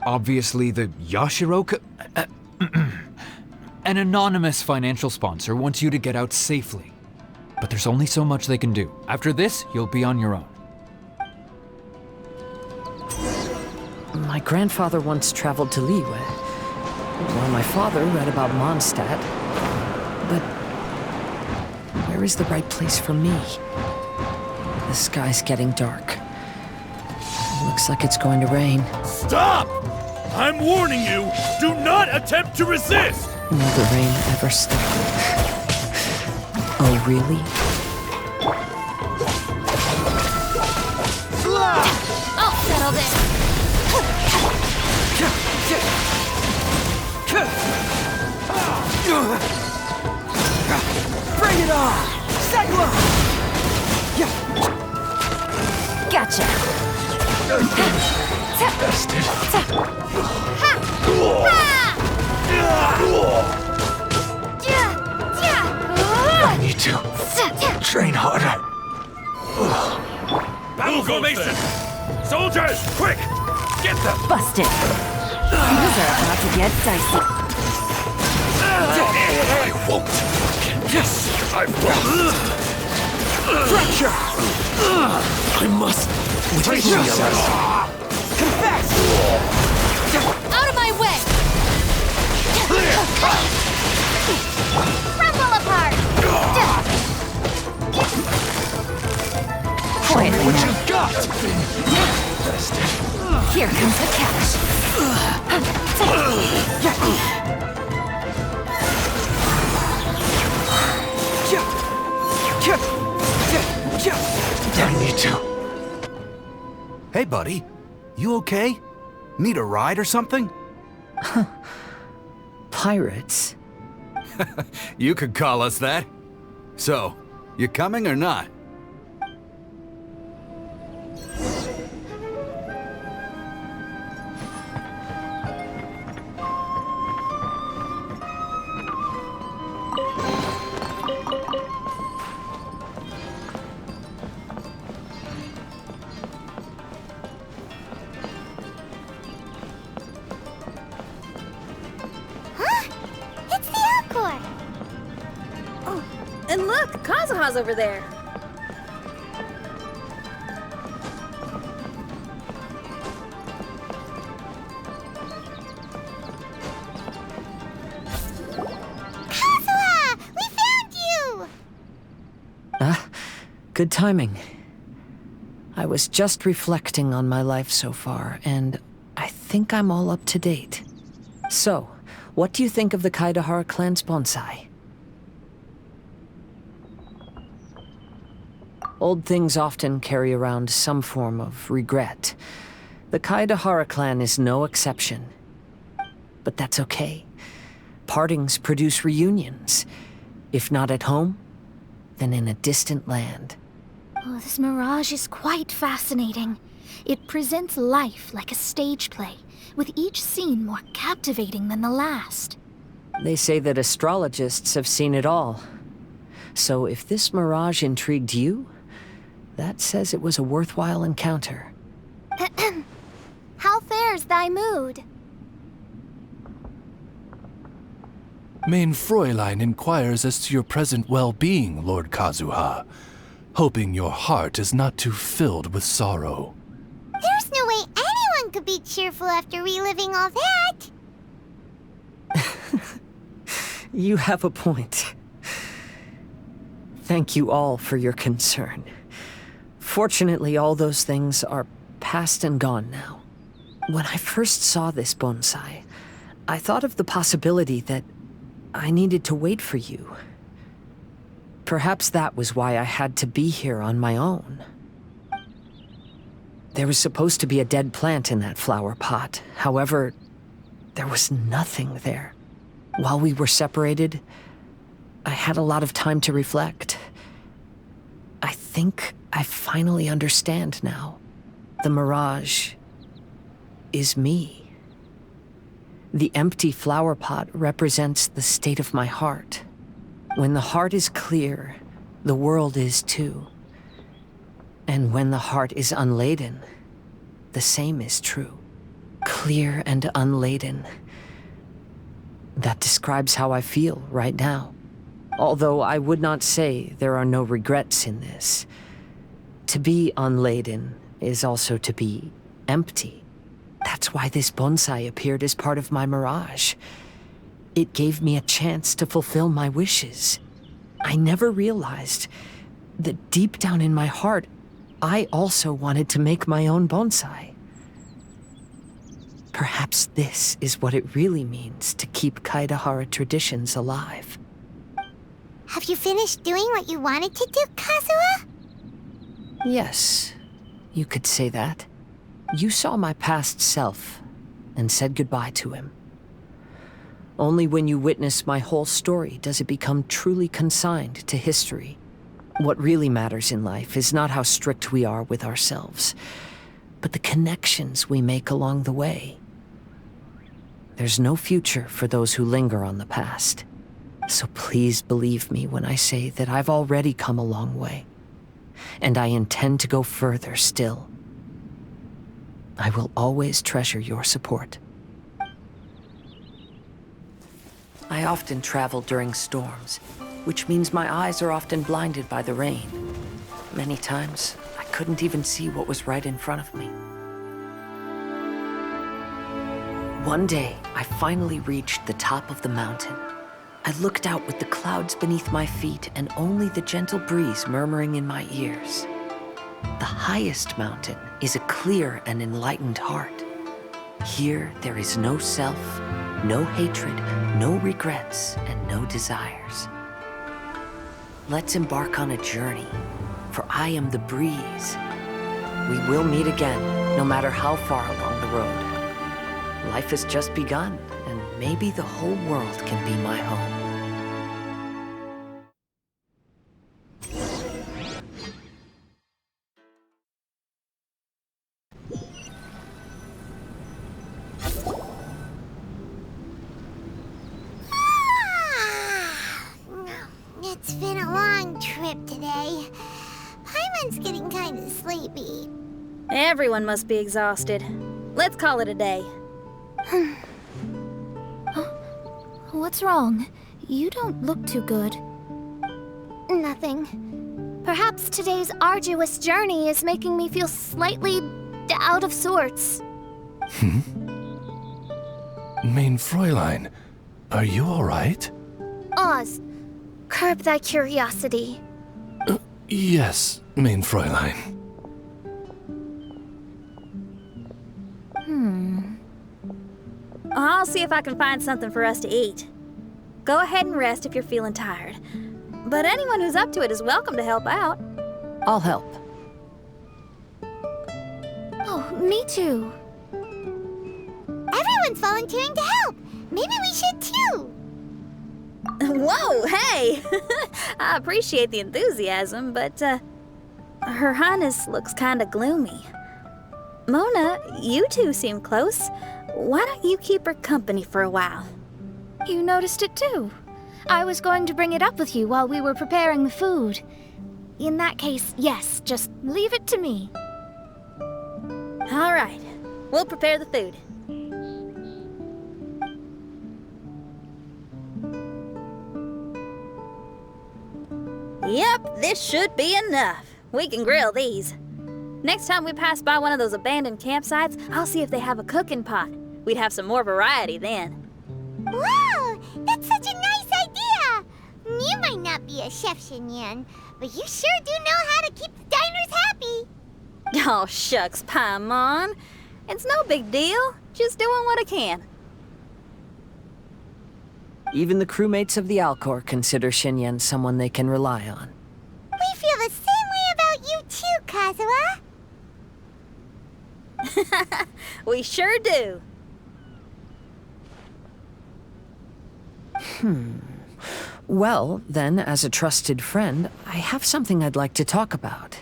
Obviously the Yashiroka... An anonymous financial sponsor wants you to get out safely. But there's only so much they can do. After this, you'll be on your own. My grandfather once traveled to Liyue, while my father read about Mondstadt. But where is the right place for me? The sky's getting dark. Looks like it's going to rain. Stop! I'm warning you, do not attempt to resist! Will the rain ever stop? Oh, really? I'll settle this. Bring it on! Cyclone! Gotcha. Bested. I need to train harder. Battle formation! Soldiers, quick! Get them! Busted. Things are about to get dicey. I won't. Yes, I won't. Fracture! I must brace myself. Confess! Out of my way! Crumble apart! Quietly What now. you got? Bested. Here comes the catch. I need to. Hey, buddy. You okay? Need a ride or something? Pirates? You could call us that. So, you coming or not? It's the Encore! Oh, and look, Kazuha's over there. Kazuha! We found you! Good timing. I was just reflecting on my life so far, and I think I'm all up to date. So, what do you think of the Kaidahara clan's bonsai? Old things often carry around some form of regret. The Kaidahara clan is no exception. But that's okay. Partings produce reunions. If not at home, then in a distant land. Oh, this mirage is quite fascinating. It presents life like a stage play, with each scene more captivating than the last. They say that astrologists have seen it all. So if this mirage intrigued you, that says it was a worthwhile encounter. How fares thy mood? Main Fräulein inquires as to your present well-being, Lord Kazuha, hoping your heart is not too filled with sorrow. There's no way anyone could be cheerful after reliving all that. You have a point. Thank you all for your concern. Fortunately, all those things are past and gone now. When I first saw this bonsai, I thought of the possibility that I needed to wait for you. Perhaps that was why I had to be here on my own. There was supposed to be a dead plant in that flower pot. However, there was nothing there. While we were separated, I had a lot of time to reflect. I think I finally understand now. The mirage is me. The empty flower pot represents the state of my heart. When the heart is clear, the world is too. And when the heart is unladen, the same is true. Clear and unladen. That describes how I feel right now. Although I would not say there are no regrets in this. To be unladen is also to be empty. That's why this bonsai appeared as part of my mirage. It gave me a chance to fulfill my wishes. I never realized that deep down in my heart, I also wanted to make my own bonsai. Perhaps this is what it really means to keep Kaedehara traditions alive. Have you finished doing what you wanted to do, Kazuha? Yes, you could say that. You saw my past self and said goodbye to him. Only when you witness my whole story does it become truly consigned to history. What really matters in life is not how strict we are with ourselves, but the connections we make along the way. There's no future for those who linger on the past. So please believe me when I say that I've already come a long way, and I intend to go further still. I will always treasure your support. I often travel during storms, which means my eyes are often blinded by the rain. Many times, I couldn't even see what was right in front of me. One day, I finally reached the top of the mountain. I looked out with the clouds beneath my feet and only the gentle breeze murmuring in my ears. The highest mountain is a clear and enlightened heart. Here, there is no self, no hatred, no regrets, and no desires. Let's embark on a journey, for I am the breeze. We will meet again, no matter how far along the road. Life has just begun, and maybe the whole world can be my home. It's been a long trip today. Paimon's getting kind of sleepy. Everyone must be exhausted. Let's call it a day. What's wrong? You don't look too good. Nothing. Perhaps today's arduous journey is making me feel slightly out of sorts. Main Fräulein, are you all right? Oz, curb thy curiosity. Yes, Main Fräulein. I'll see if I can find something for us to eat. Go ahead and rest if you're feeling tired. But anyone who's up to it is welcome to help out. I'll help. Oh, me too. Everyone's volunteering to help. Maybe we should too. Whoa, hey! I appreciate the enthusiasm, but, Her Highness looks kinda gloomy. Mona, you two seem close. Why don't you keep her company for a while? You noticed it too. I was going to bring it up with you while we were preparing the food. In that case, yes, just leave it to me. All right, we'll prepare the food. Yep, this should be enough. We can grill these. Next time we pass by one of those abandoned campsites, I'll see if they have a cooking pot. We'd have some more variety then. Wow, that's such a nice idea! You might not be a chef, Xinyan, but you sure do know how to keep the diners happy. Oh, shucks, Paimon. It's no big deal. Just doing what I can. Even the crewmates of the Alcor consider Xinyan someone they can rely on. We feel the same way about you too, Kazuha. We sure do. Well, then, as a trusted friend, I have something I'd like to talk about.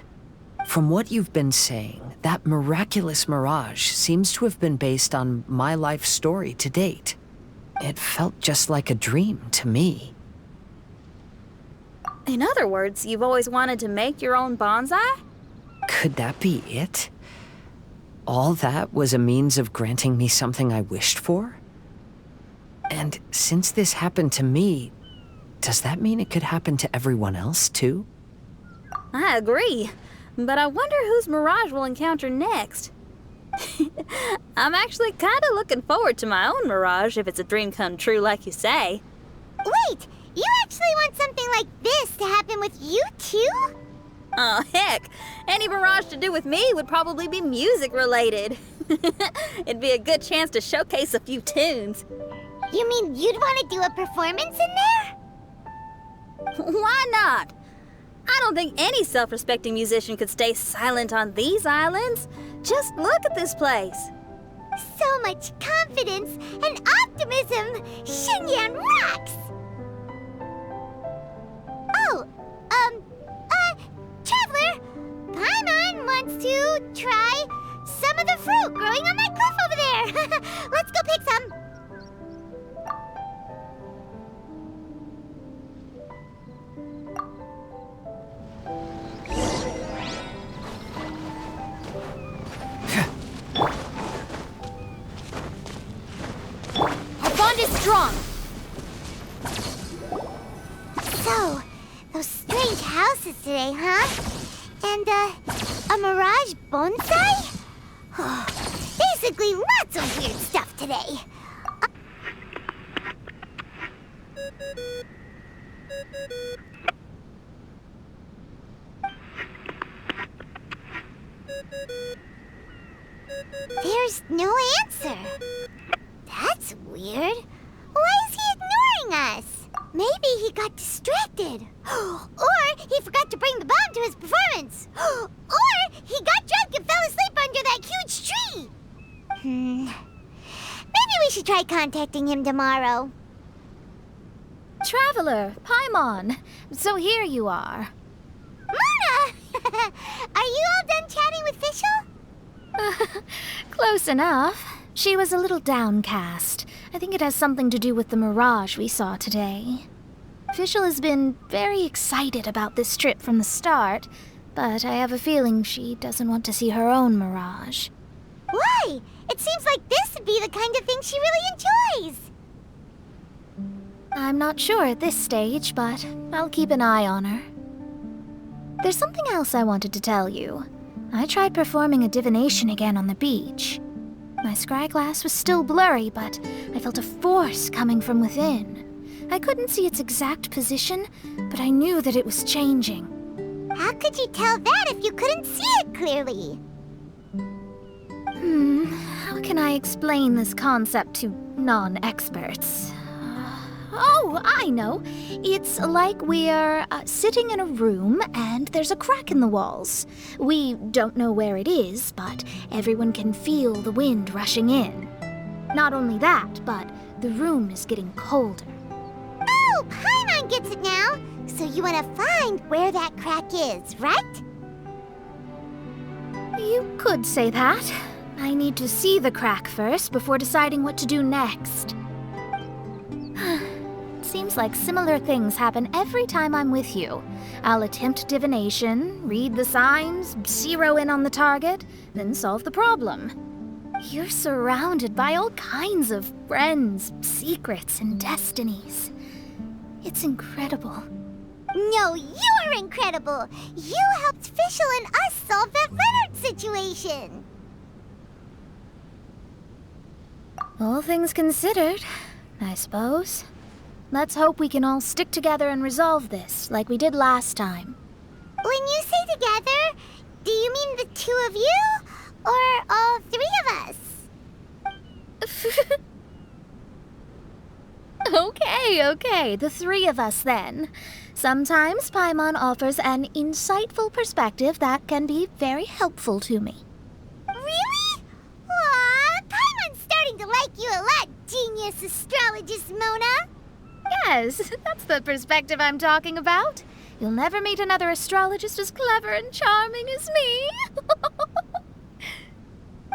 From what you've been saying, that miraculous mirage seems to have been based on my life story to date. It felt just like a dream to me. In other words, you've always wanted to make your own bonsai? Could that be it? All that was a means of granting me something I wished for? And since this happened to me, does that mean it could happen to everyone else, too? I agree, but I wonder whose mirage we'll encounter next. I'm actually kind of looking forward to my own mirage if it's a dream come true like you say. Wait, you actually want something like this to happen with you too? Oh, heck. Any mirage to do with me would probably be music related. It'd be a good chance to showcase a few tunes. You mean you'd want to do a performance in there? Why not? I don't think any self-respecting musician could stay silent on these islands. Just look at this place. So much confidence and optimism! Xinyan rocks! Oh, Traveler, Paimon wants to try some of the fruit growing on that cliff over there. Let's go pick some. Our bond is strong. So, those strange houses today, huh? And, a mirage bonsai? Basically, lots of weird stuff today. There's no answer. That's weird. Why is he ignoring us? Maybe he got distracted. Or he forgot to bring the bomb to his performance. Or he got drunk and fell asleep under that huge tree. Maybe we should try contacting him tomorrow. Traveler, Paimon. So here you are. Mona! Are you all done chatting with Fischl? Close enough. She was a little downcast. I think it has something to do with the mirage we saw today. Fischl has been very excited about this trip from the start, but I have a feeling she doesn't want to see her own mirage. Why? It seems like this would be the kind of thing she really enjoys. I'm not sure at this stage, but I'll keep an eye on her. There's something else I wanted to tell you. I tried performing a divination again on the beach. My scryglass was still blurry, but I felt a force coming from within. I couldn't see its exact position, but I knew that it was changing. How could you tell that if you couldn't see it clearly? How can I explain this concept to non-experts? Oh, I know. It's like we're sitting in a room and there's a crack in the walls. We don't know where it is, but everyone can feel the wind rushing in. Not only that, but the room is getting colder. Oh, Paimon gets it now. So you want to find where that crack is, right? You could say that. I need to see the crack first before deciding what to do next. Seems like similar things happen every time I'm with you. I'll attempt divination, read the signs, zero in on the target, then solve the problem. You're surrounded by all kinds of friends, secrets, and destinies. It's incredible. No, you're incredible! You helped Fischl and us solve that letter situation. All things considered, I suppose. Let's hope we can all stick together and resolve this, like we did last time. When you say together, do you mean the two of you? Or all three of us? Okay, the three of us then. Sometimes Paimon offers an insightful perspective that can be very helpful to me. Really? Aw, Paimon's starting to like you a lot, genius astrologist Mona. Yes, that's the perspective I'm talking about. You'll never meet another astrologist as clever and charming as me.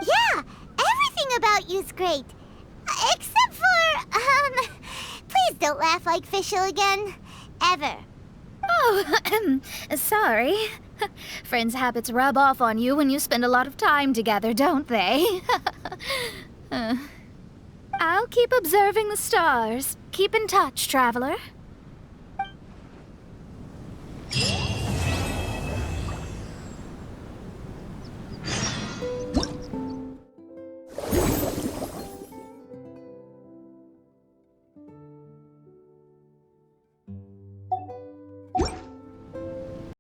Yeah, everything about you's great. Except for, please don't laugh like Fischl again. Ever. Oh, sorry. Friends' habits rub off on you when you spend a lot of time together, don't they? I'll keep observing the stars. Keep in touch, traveler.